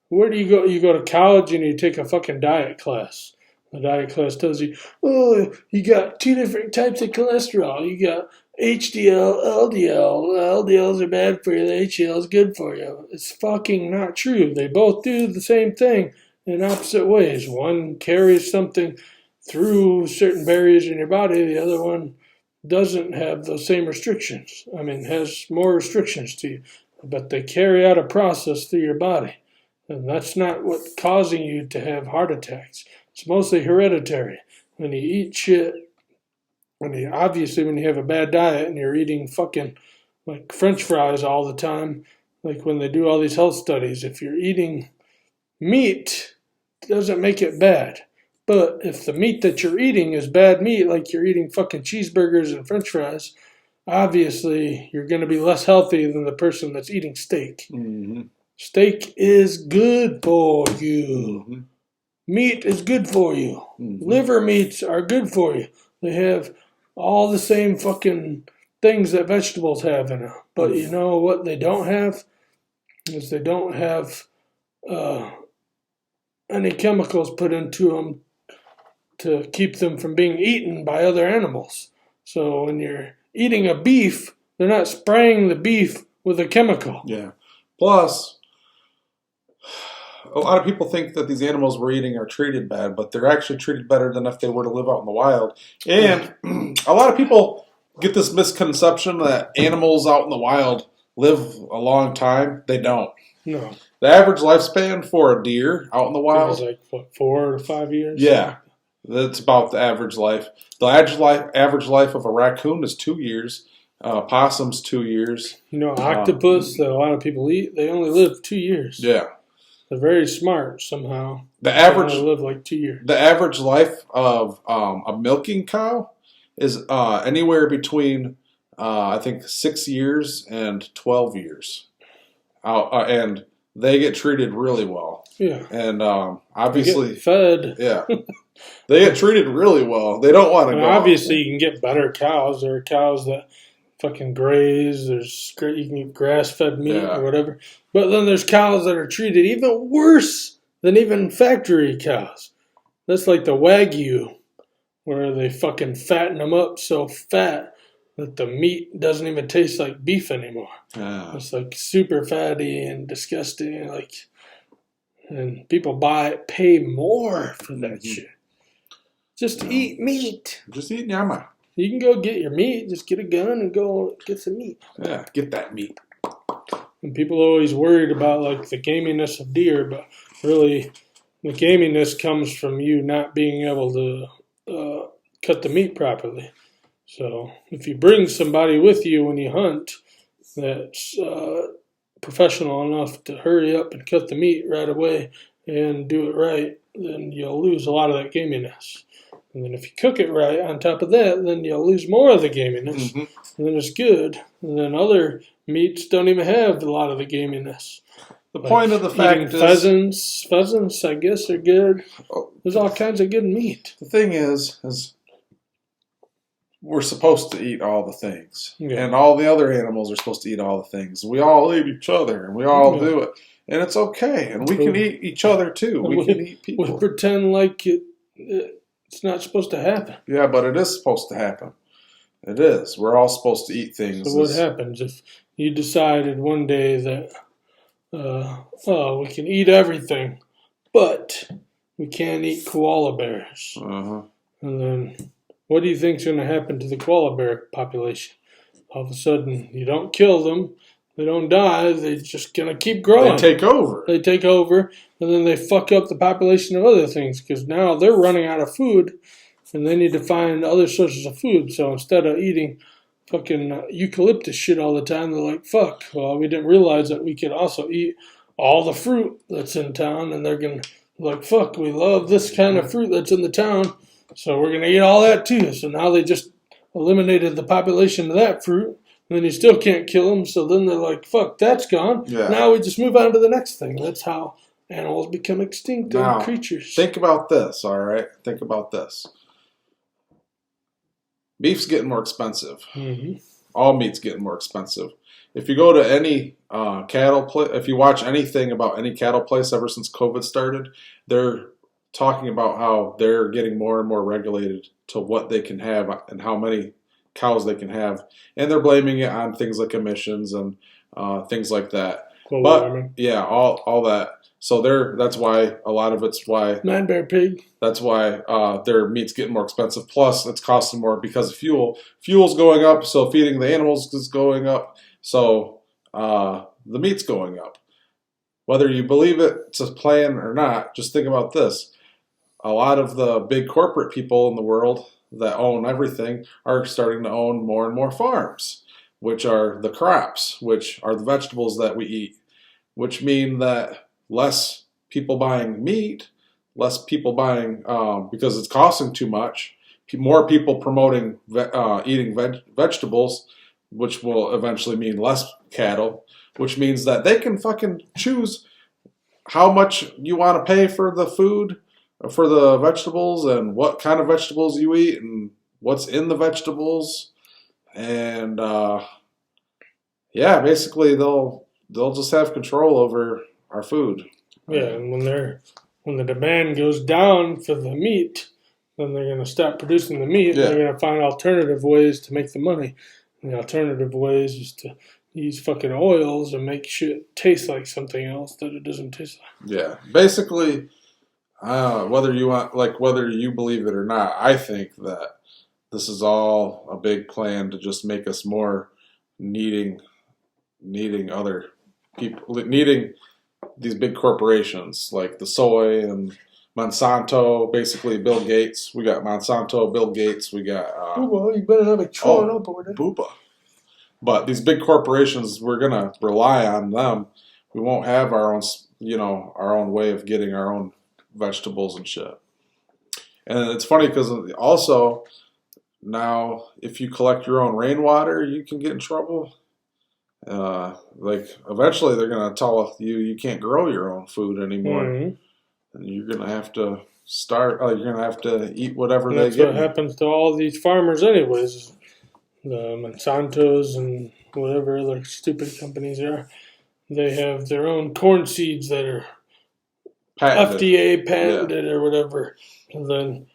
Where do you go? You go to college and you take a fucking diet class. The diet class tells you, oh, you got two different types of cholesterol. You got HDL, LDL. The LDLs are bad for you. The HDL is good for you. It's fucking not true. They both do the same thing in opposite ways. One carries something through certain barriers in your body. The other one doesn't have those same restrictions. I mean, has more restrictions to you. But they carry out a process through your body. And that's not what's causing you to have heart attacks. It's mostly hereditary. When you eat shit, when you have a bad diet and you're eating fucking like French fries all the time, like when they do all these health studies, if you're eating meat, it doesn't make it bad. But if the meat that you're eating is bad meat, like you're eating fucking cheeseburgers and French fries, obviously you're going to be less healthy than the person that's eating steak. Mm-hmm. Steak is good for you. Mm-hmm. Meat is good for you. Mm-hmm. Liver meats are good for you. They have all the same fucking things that vegetables have in them. But you know what they don't have? Is they don't have any chemicals put into them to keep them from being eaten by other animals. So when you're eating a beef, they're not spraying the beef with a chemical. Yeah. Plus, a lot of people think that these animals we're eating are treated bad, but they're actually treated better than if they were to live out in the wild. And a lot of people get this misconception that animals out in the wild live a long time. They don't. No. The average lifespan for a deer out in the wild is like, what, 4 to 5 years? Yeah. That's about the average life. The average life of a raccoon is 2 years. Possum's 2 years. Octopus that a lot of people eat, they only live 2 years. Yeah. They're very smart somehow. The average they only live like 2 years. The average life of a milking cow is anywhere between I think 6 years and 12 years, and they get treated really well. Yeah, and obviously they get fed. Yeah, they get treated really well. They don't want to go. Obviously, you can get better cows. There are cows that fucking graze. You can get grass-fed meat or whatever. But then there's cows that are treated even worse than even factory cows. That's like the Wagyu, where they fucking fatten them up so fat that the meat doesn't even taste like beef anymore. It's like super fatty and disgusting. And people pay more for that shit. Just eat meat. Just eat nyama. You can go get your meat. Just get a gun and go get some meat. Yeah, get that meat. And people are always worried about like the gaminess of deer, but really the gaminess comes from you not being able to cut the meat properly. So if you bring somebody with you when you hunt that's professional enough to hurry up and cut the meat right away and do it right, then you'll lose a lot of that gaminess. And then if you cook it right on top of that, then you'll lose more of the gaminess. And then it's good. And then other meats don't even have a lot of the gaminess. The point of the fact is... Pheasants, I guess, are good. There's all kinds of good meat. The thing is we're supposed to eat all the things. Yeah. And all the other animals are supposed to eat all the things. We all eat each other, and we all do it. And it's okay. And we can eat each other, too. We can eat people. We pretend like it's not supposed to happen. Yeah, but it is supposed to happen. It is. We're all supposed to eat things. So what happens if you decided one day that, we can eat everything, but we can't eat koala bears? And then what do you think's going to happen to the koala bear population? All of a sudden, you don't kill them. They don't die. They're just going to keep growing. They take over. And then they fuck up the population of other things because now they're running out of food and they need to find other sources of food. So instead of eating fucking eucalyptus shit all the time, they're like, fuck, well, we didn't realize that we could also eat all the fruit that's in town. And they're going to like, fuck, we love this kind of fruit that's in the town, so we're going to eat all that too. So now they just eliminated the population of that fruit. And then you still can't kill them, so then they're like, fuck, that's gone. Yeah. Now we just move on to the next thing. That's how animals become extinct creatures. Think about this, all right? Think about this. Beef's getting more expensive. All meat's getting more expensive. If you go to any cattle place, if you watch anything about any cattle place ever since COVID started, they're talking about how they're getting more and more regulated to what they can have and how many cows they can have, and they're blaming it on things like emissions and things like that. Yeah, all that. So that's why a lot of it's why 9-bear pig. That's why their meat's getting more expensive. Plus, it's costing more because of fuel. Fuel's going up, so feeding the animals is going up. So the meat's going up. Whether you believe it's a plan or not, just think about this. A lot of the big corporate people in the world that own everything are starting to own more and more farms, which are the crops, which are the vegetables that we eat, which mean that less people buying meat, less people buying because it's costing too much, more people promoting eating vegetables, which will eventually mean less cattle, which means that they can fucking choose how much you want to pay for the food, for the vegetables, and what kind of vegetables you eat and what's in the vegetables. And basically they'll just have control over our food. Yeah, and when the demand goes down for the meat, then they're going to stop producing the meat. Yeah. They're going to find alternative ways to make the money. And the alternative ways is to use fucking oils and make shit taste like something else that it doesn't taste like. Yeah, basically, whether you believe it or not, I think that this is all a big plan to just make us more needing other people, needing these big corporations like the soy and Monsanto, basically Bill Gates. We got Monsanto, Bill Gates. We got Well, you better not be throwing up over there. Booba. But these big corporations, we're gonna rely on them. We won't have our own, our own way of getting our own vegetables and shit. And it's funny because also now, if you collect your own rainwater, you can get in trouble. Eventually, they're gonna tell you can't grow your own food anymore, and you're gonna have to start. You're gonna have to eat whatever they get. That's what happens to all these farmers, anyways. The Monsantos and whatever other stupid companies are, they have their own corn seeds that are FDA patented or whatever. And then,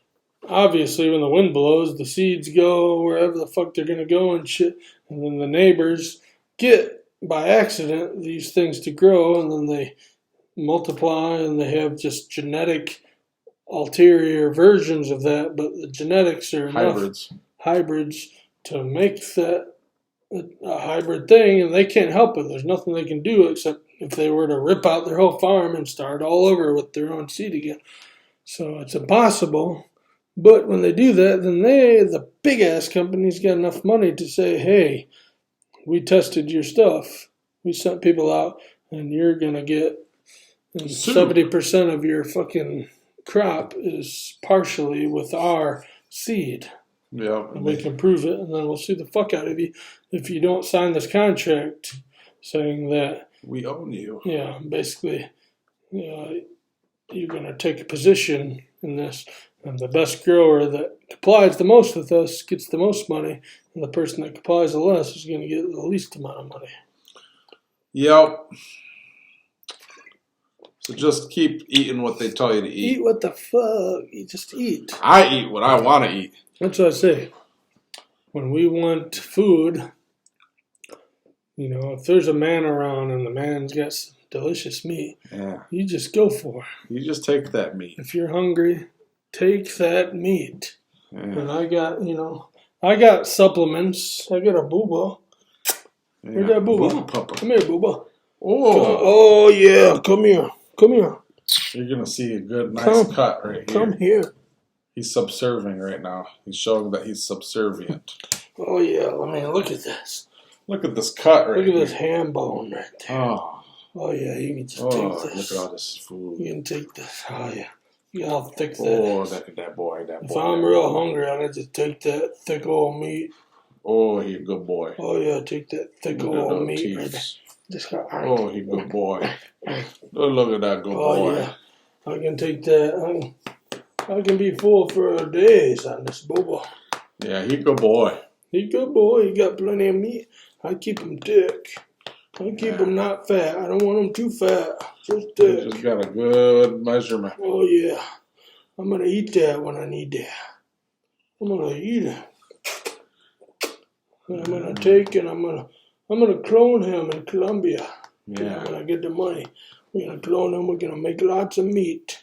obviously, when the wind blows, the seeds go wherever the fuck they're going to go and shit. And then the neighbors get, by accident, these things to grow, and then they multiply, and they have just genetic ulterior versions of that. But the genetics are hybrids to make that a hybrid thing, and they can't help it. There's nothing they can do except if they were to rip out their whole farm and start all over with their own seed again. So it's impossible. But when they do that, then the big-ass companies, got enough money to say, hey, we tested your stuff. We sent people out, and you're going to get 70% of your fucking crop is partially with our seed. Yeah, and we can prove it, and then we'll sue the fuck out of you if you don't sign this contract saying that we own you. Yeah, basically, you're going to take a position in this, and the best grower that complies the most with us gets the most money, and the person that complies the less is going to get the least amount of money. Yep. So just keep eating what they tell you to eat. Eat what the fuck? You just eat. I eat what I want to eat. That's what I say. When we want food, if there's a man around and the man's got some delicious meat, you just go for it. You just take that meat. If you're hungry, take that meat. Yeah. And I got supplements. I got a booba. Yeah. Where's that booba? Pupper. Come here, booba. Oh yeah, come here. You're going to see a good, nice cut right here. Come here. He's subserving right now. He's showing that he's subservient. Oh, yeah. I mean, look at this. Look at this cut right here. Look at this ham bone right there. Oh yeah. You can just take this. Look at all this food. You can take this. Oh, yeah. You got how thick that is. Look at that boy. If I'm real hungry, I can just take that thick old meat. Oh, he's a good boy. Oh, yeah. Take that thick old meat right there. He's a good boy. Look at that good boy. Yeah. I can take that. I can be full for days on this booba. Yeah, he good boy. He good boy. He got plenty of meat. I keep him thick. I keep him not fat. I don't want him too fat. Just thick. He just got a good measurement. Oh, yeah. I'm going to eat that when I need that. I'm going to eat it. And I'm going to take and I'm going to clone him in Colombia. Yeah. When I get the money. We're going to clone him. We're going to make lots of meat.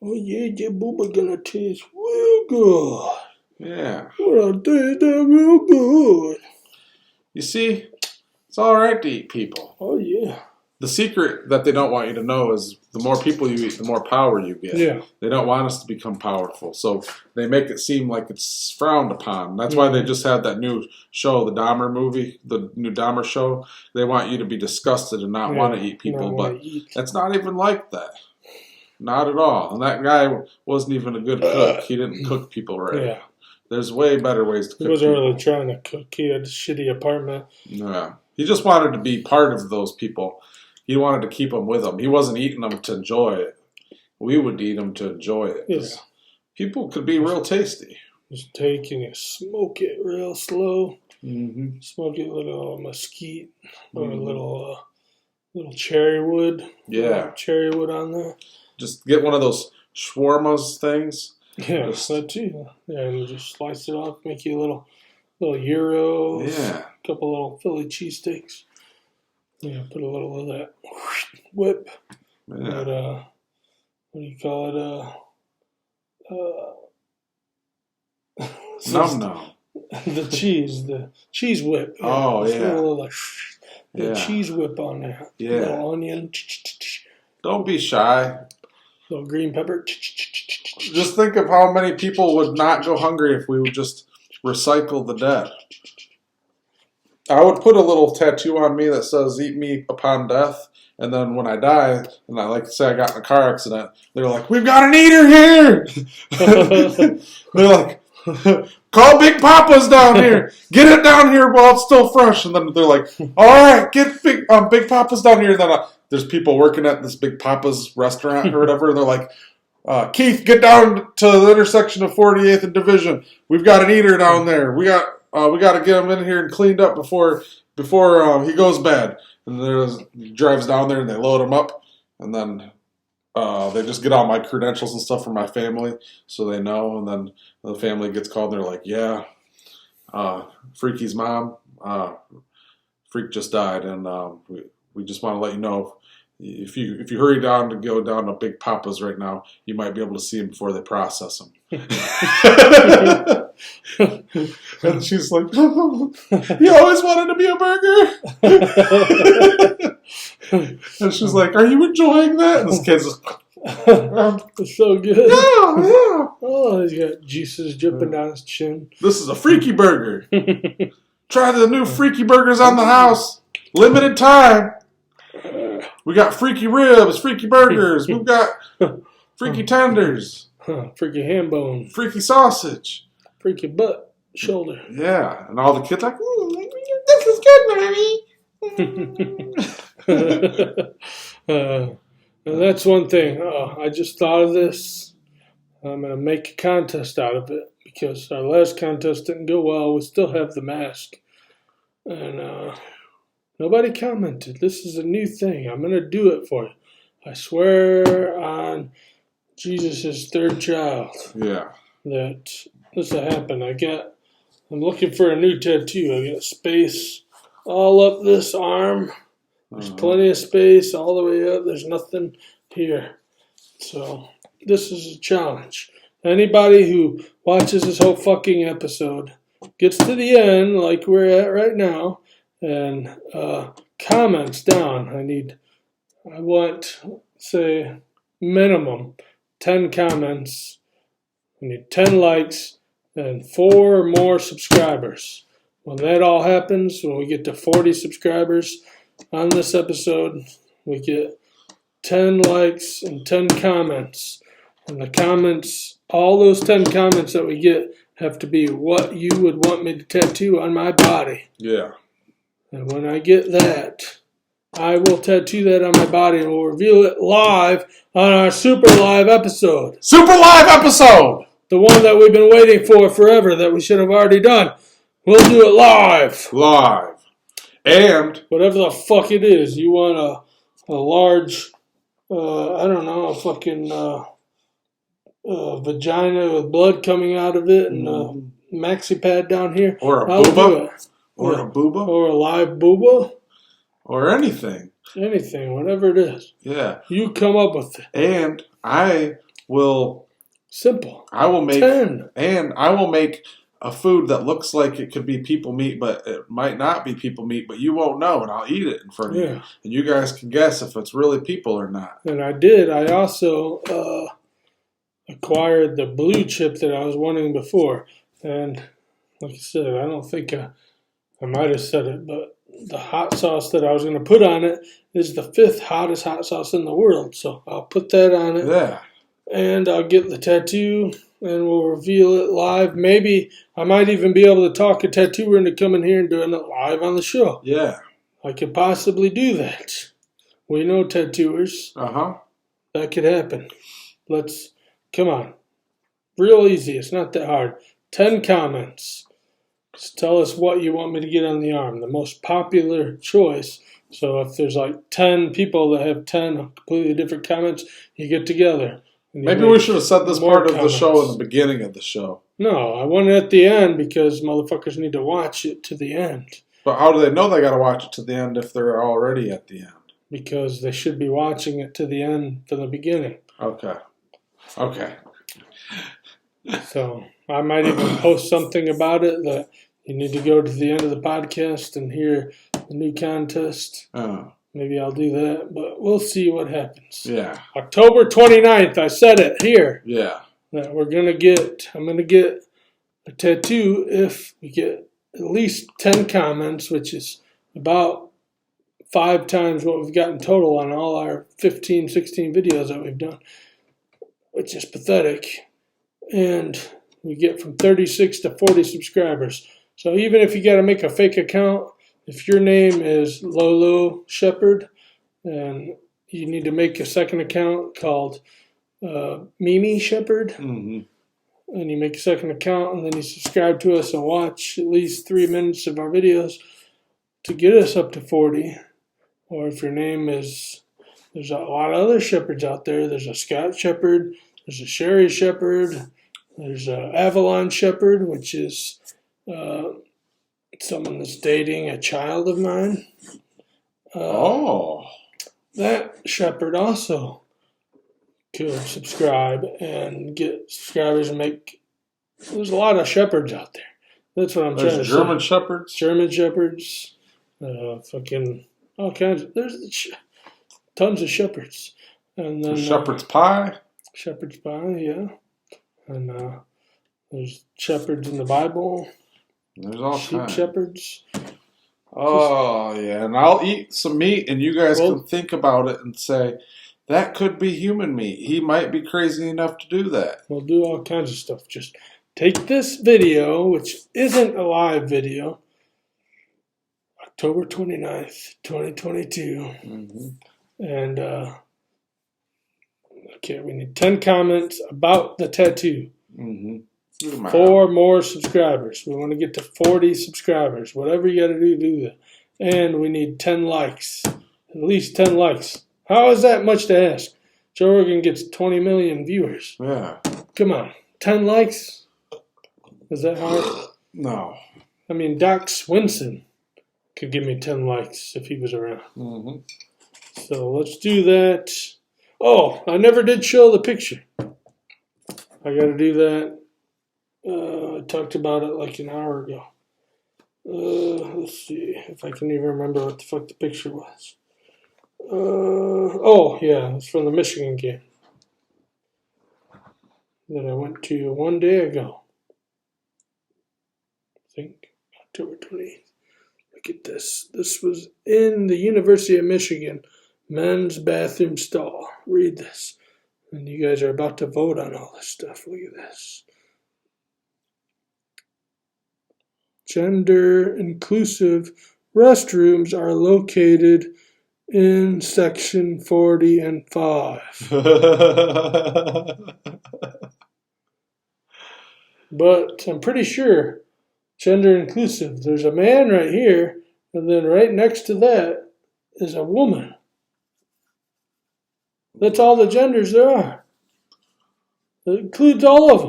Oh, yeah, your booba going to taste real good. Yeah. Well, taste that real good. You see, it's all right to eat people. Oh, yeah. The secret that they don't want you to know is the more people you eat, the more power you get. Yeah. They don't want us to become powerful. So they make it seem like it's frowned upon. That's why they just had that new show, the Dahmer movie, the new Dahmer show. They want you to be disgusted and not want to eat people. But it's not even like that. Not at all. And that guy wasn't even a good cook. He didn't cook people right. Yeah. There's way better ways to cook people. He wasn't really trying to cook. He had a shitty apartment. Yeah. He just wanted to be part of those people. He wanted to keep them with him. He wasn't eating them to enjoy it. We would eat them to enjoy it. Yeah. People could be real tasty. Just take and you smoke it real slow. Mm-hmm. Smoke it with a mesquite or a little cherry wood. Yeah. Cherry wood on there. Just get one of those shawarmas things. Yeah, that too. Yeah, and you just slice it off, make you a little gyros. Yeah. A couple little Philly cheesesteaks. Yeah, put a little of that whip. Yeah. That, what do you call it? Num. The cheese whip. Yeah. Oh, just yeah. A little the cheese whip on there. Yeah. A little onion. Don't be shy. Little green pepper. Just think of how many people would not go hungry if we would just recycle the dead. I would put a little tattoo on me that says "Eat me upon death," and then when I die, and I like to say I got in a car accident, they're like, "We've got an eater here." They're like, "Call Big Papa's down here. Get it down here while it's still fresh." And then they're like, "All right, get Big Papa's down here." And then there's people working at this Big Papa's restaurant or whatever, and they're like, "Keith, get down to the intersection of 48th and Division. We've got an eater down there. We got to get him in here and cleaned up before he goes bad." And he drives down there and they load him up, and then they just get all my credentials and stuff from my family, so they know. And then the family gets called, and they're like, "Yeah, Freaky's mom, Freak just died, and we just want to let you know." If you hurry down to go down to Big Papa's right now, you might be able to see him before they process him. And she's like, "You always wanted to be a burger?" And she's like, "Are you enjoying that?" And this kid's just, it's so good. Yeah. Oh, he's got juices dripping down his chin. "This is a Freaky Burger. Try the new Freaky Burgers on the house. Limited time. We got freaky ribs, freaky burgers. We've got freaky tenders, freaky ham bone, freaky sausage, freaky butt, shoulder." Yeah, and all the kids like, "This is good, Mommy." And that's one thing. I just thought of this. I'm going to make a contest out of it because our last contest didn't go well. We still have the mask. And nobody commented. This is a new thing. I'm going to do it for you. I swear on Jesus' third child that this will happen. I'm looking for a new tattoo. I got space all up this arm. There's plenty of space all the way up. There's nothing here. So this is a challenge. Anybody who watches this whole fucking episode gets to the end, like we're at right now, and comments down. I want, say, minimum 10 comments. We need 10 likes and 4 or more subscribers. When that all happens, when we get to 40 subscribers on this episode, we get 10 likes and 10 comments. And the comments, all those 10 comments that we get have to be what you would want me to tattoo on my body. Yeah. And when I get that, I will tattoo that on my body and we'll reveal it live on our Super Live episode. Super Live episode! The one that we've been waiting for forever that we should have already done. We'll do it live. Live. And whatever the fuck it is. You want a large, a fucking vagina with blood coming out of it and a maxi pad down here. Or a booba. Or a booba. Or a live booba. Or anything. Anything, whatever it is. Yeah. You come up with it. And I will... Simple. I will make 10. And I will make a food that looks like it could be people meat, but it might not be people meat, but you won't know, and I'll eat it in front of you. And you guys can guess if it's really people or not. And I did. I also acquired the blue chip that I was wanting before. And like I said, I don't think I might have said it, but the hot sauce that I was going to put on it is the 5th hottest hot sauce in the world. So I'll put that on it. Yeah. And I'll get the tattoo, and we'll reveal it live. Maybe I might even be able to talk a tattooer into coming here and doing it live on the show. Yeah. I could possibly do that. We know tattooers. Uh-huh. That could happen. Come on. Real easy. It's not that hard. 10 comments. Just tell us what you want me to get on the arm. The most popular choice. So if there's like 10 people that have 10 completely different comments, you get together. Maybe we should have said this part of the show in the beginning of the show. No, I want it at the end because motherfuckers need to watch it to the end. But how do they know they got to watch it to the end if they're already at the end? Because they should be watching it to the end from the beginning. Okay. So I might even post something about it that you need to go to the end of the podcast and hear the new contest. Maybe I'll do that, but we'll see what happens. Yeah. October 29th, I said it here. Yeah. that I'm gonna get a tattoo if we get at least 10 comments, which is about 5 times what we've got in total on all our 15, 16 videos that we've done, which is pathetic. And we get from 36 to 40 subscribers. So even if you got to make a fake account, if your name is Lolo Shepherd, and you need to make a second account called Mimi Shepherd, Mm-hmm. and you make a second account, and then you subscribe to us and watch at least 3 minutes of our videos to get us up to 40. Or if your name is, there's a lot of other shepherds out there. There's a Scott Shepherd, there's a Sherry Shepherd, there's a Avalon Shepherd, which is someone that's dating a child of mine. That shepherd also could subscribe and get subscribers and make. There's a lot of shepherds out there. That's what I'm trying to say. German shepherds. German shepherds, fucking all kinds. There's tons of shepherds, and then shepherd's pie. Shepherd's pie, yeah, and there's shepherds in the Bible. There's all sheep kinds. Shepherds. Oh, yeah, and I'll eat some meat, and you guys can think about it and say, that could be human meat. He might be crazy enough to do that. We'll do all kinds of stuff. Just take this video, which isn't a live video, October 29th, 2022, and okay, we need 10 comments about the tattoo. 4 more subscribers. We want to get to 40 subscribers. Whatever you got to do that. And we need 10 likes. At least 10 likes. How is that much to ask? Joe Rogan gets 20 million viewers. Yeah. Come on. 10 likes? Is that hard? No. I mean, Doc Swinson could give me 10 likes if he was around. So let's do that. Oh, I never did show the picture. I got to do that. I talked about it like an hour ago. Let's see if I can even remember what the fuck the picture was. Oh, yeah, it's from the Michigan game that I went to 1 day ago. I think October 28th. Look at this. This was in the University of Michigan men's bathroom stall. Read this. And you guys are about to vote on all this stuff. Look at this. Gender inclusive restrooms are located in section 40 and 5. But I'm pretty sure gender inclusive. There's a man right here, and then right next to that is a woman. That's all the genders there are. It includes all of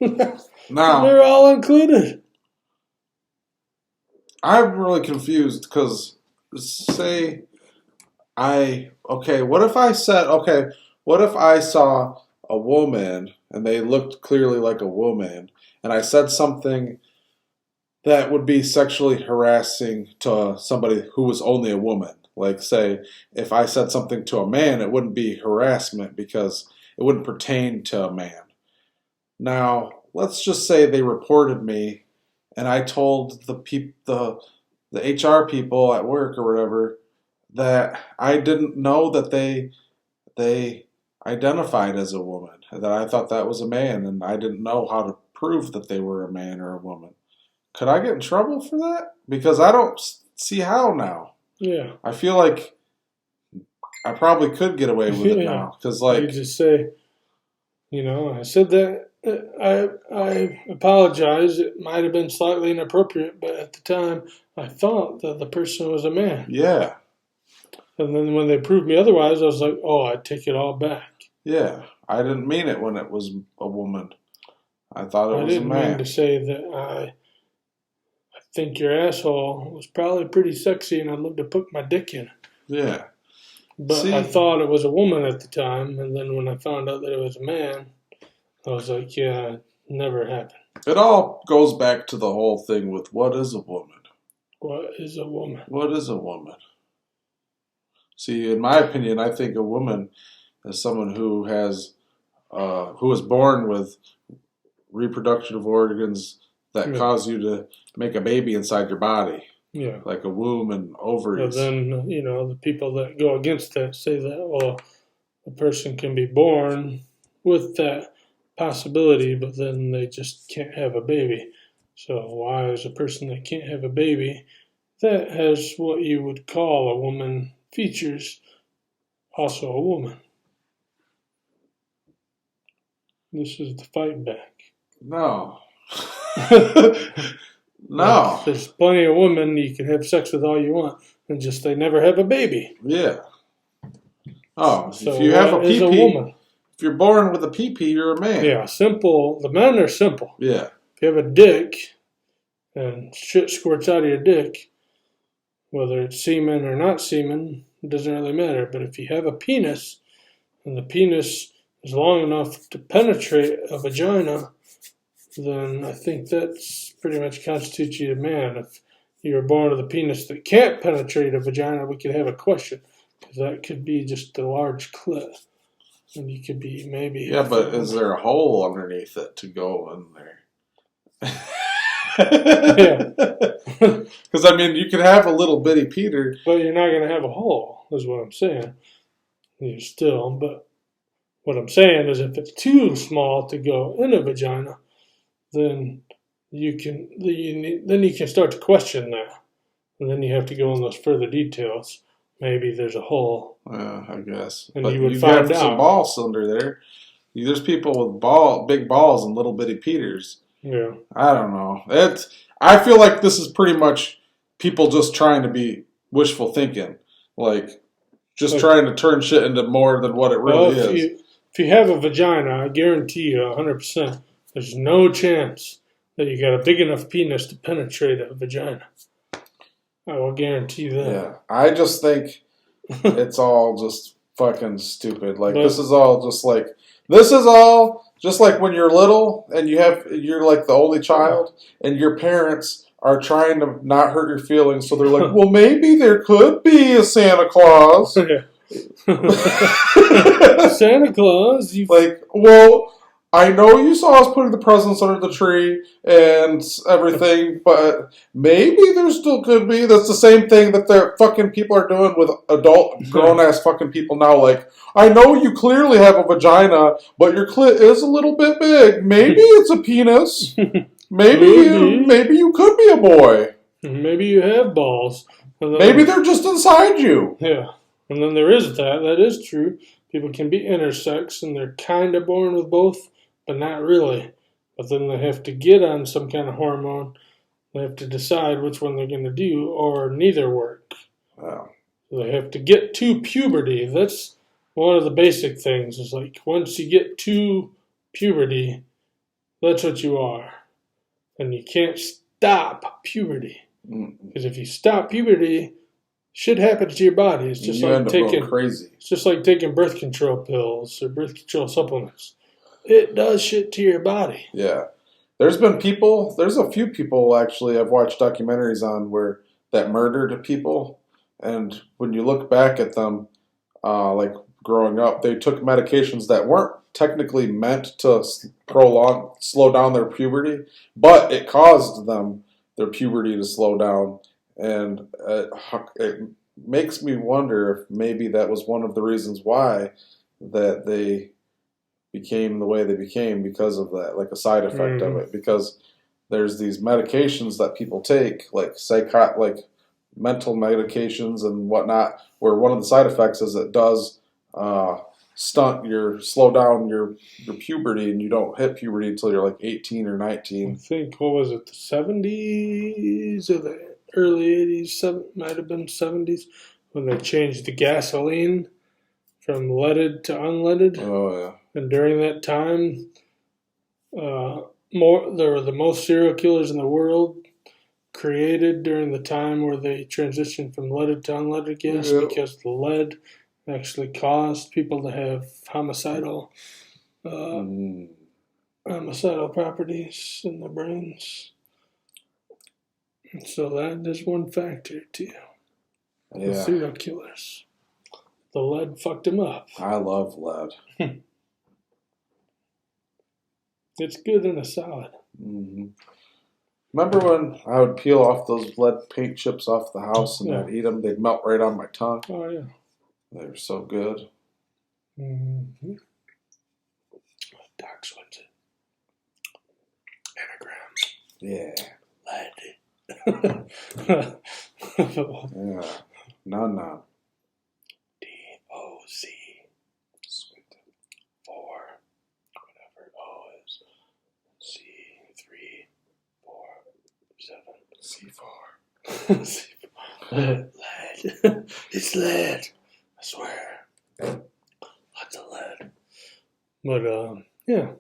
them. Now, they're all included. I'm really confused because what if I saw a woman and they looked clearly like a woman and I said something that would be sexually harassing to somebody who was only a woman? Like, say, if I said something to a man, it wouldn't be harassment because it wouldn't pertain to a man. Now, let's just say they reported me and I told the HR people at work or whatever that I didn't know that they identified as a woman, that I thought that was a man, and I didn't know how to prove that they were a man or a woman. Could I get in trouble for that? Because I don't see how now. Yeah. I feel like I probably could get away with it now. Because, like, you just say, I said that. I apologize. It might have been slightly inappropriate, but at the time, I thought that the person was a man. Yeah. And then when they proved me otherwise, I was like, oh, I take it all back. Yeah. I didn't mean it when it was a woman. I thought it was a man. I didn't mean to say that I think your asshole was probably pretty sexy and I'd love to put my dick in it. Yeah. But I thought it was a woman at the time, and then when I found out that it was a man, I was like, yeah, it never happened. It all goes back to the whole thing with what is a woman? What is a woman? What is a woman? See, in my opinion, I think a woman is someone who has who was born with reproductive organs that cause you to make a baby inside your body. Yeah. Like a womb and ovaries. But then, the people that go against that say that, well, a person can be born with that possibility, but then they just can't have a baby. So why is a person that can't have a baby that has what you would call a woman features also a woman? This is the fight back. No. No. Like, there's plenty of women you can have sex with all you want, and just they never have a baby. Yeah. Oh, so if you have a PP, woman? If you're born with a PP, you're a man. Yeah, simple. The men are simple. Yeah. If you have a dick and shit squirts out of your dick, whether it's semen or not semen, it doesn't really matter. But if you have a penis, and the penis is long enough to penetrate a vagina, then I think that's pretty much constitutes you a man. If you were born with a penis that can't penetrate a vagina, we could have a question, because that could be just a large clit, and you could be maybe. Yeah, but is there a hole underneath it to go in there? Yeah. Because I mean, you could have a little bitty Peter, but you're not going to have a hole. Is what I'm saying. You still, but what I'm saying is, if it's too small to go in a vagina, then you can start to question that, and then you have to go in those further details. Maybe there's a hole. I guess. And but you would you find have out. some ball cylinder there. There's people with big balls and little bitty Peters. Yeah. I don't know. I feel like this is pretty much people just trying to be wishful thinking, like just trying to turn shit into more than what it really is. If you have a vagina, I guarantee you 100%, there's no chance that you got a big enough penis to penetrate a vagina. I will guarantee that. Yeah, I just think it's all just fucking stupid. Like, this is all just like when you're little and you're like the only child and your parents are trying to not hurt your feelings, so they're like, well, maybe there could be a Santa Claus. Santa Claus? Well, I know you saw us putting the presents under the tree and everything, but maybe there still could be. That's the same thing that the fucking people are doing with adult, grown-ass fucking people now. Like, I know you clearly have a vagina, but your clit is a little bit big. Maybe it's a penis. Maybe you could be a boy. Maybe you have balls. Maybe they're just inside you. Yeah. And then there is that. That is true. People can be intersex, and they're kind of born with both, but not really. But then they have to get on some kind of hormone. They have to decide which one they're going to do, or neither work. Wow. So they have to get to puberty. That's one of the basic things. Is like once you get to puberty, that's what you are. And you can't stop puberty. Because if you stop puberty, shit happens to your body. It's just like taking crazy. It's just like taking birth control pills or birth control supplements. It does shit to your body. Yeah. There's a few people actually I've watched documentaries on that murdered people, and when you look back at them, like growing up, they took medications that weren't technically meant to slow down their puberty, but it caused their puberty to slow down, and it makes me wonder if maybe that was one of the reasons why that they became the way they became, because of that, like a side effect of it. Because there's these medications that people take, like mental medications and whatnot, where one of the side effects is it does slow down your puberty, and you don't hit puberty until you're like 18 or 19. I think, what was it, the 70s or the early 80s, might have been 70s, when they changed the gasoline from leaded to unleaded. Oh, yeah. And during that time, there were the most serial killers in the world created during the time where they transitioned from leaded to unleaded gas, because the lead actually caused people to have homicidal properties in their brains. And so that is one factor too. Yeah. The serial killers. The lead fucked them up. I love lead. It's good in a salad. Mm-hmm. Remember when I would peel off those lead paint chips off the house and I'd eat them? They'd melt right on my tongue. Oh, yeah. They were so good. Mm-hmm. Doc wins it. Anagram. Yeah. Lead. Yeah. No. DOC. Sweet. 4. Whatever O is. C3. 4. 7. C4. Lead. It's lead. I swear. Lots of lead. But, yeah.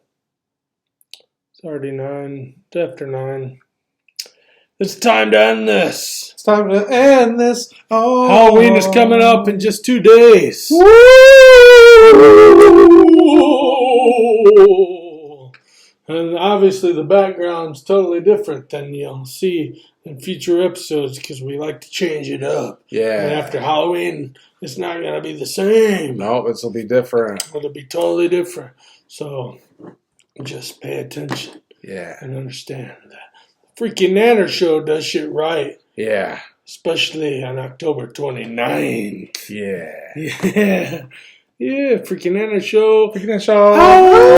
It's already 9. It's after 9. It's time to end this. It's time to end this. Oh. Halloween is coming up in just 2 days. Woo! And obviously the background's totally different than you'll see in future episodes because we like to change it up. Yeah. And after Halloween, it's not going to be the same. No, it'll be different. It'll be totally different. So just pay attention. Yeah. And understand that. Freaking Nannner show does shit right. Yeah. Especially on October 29th. Yeah. Yeah. Yeah, freaking Nannner show. Freaking show.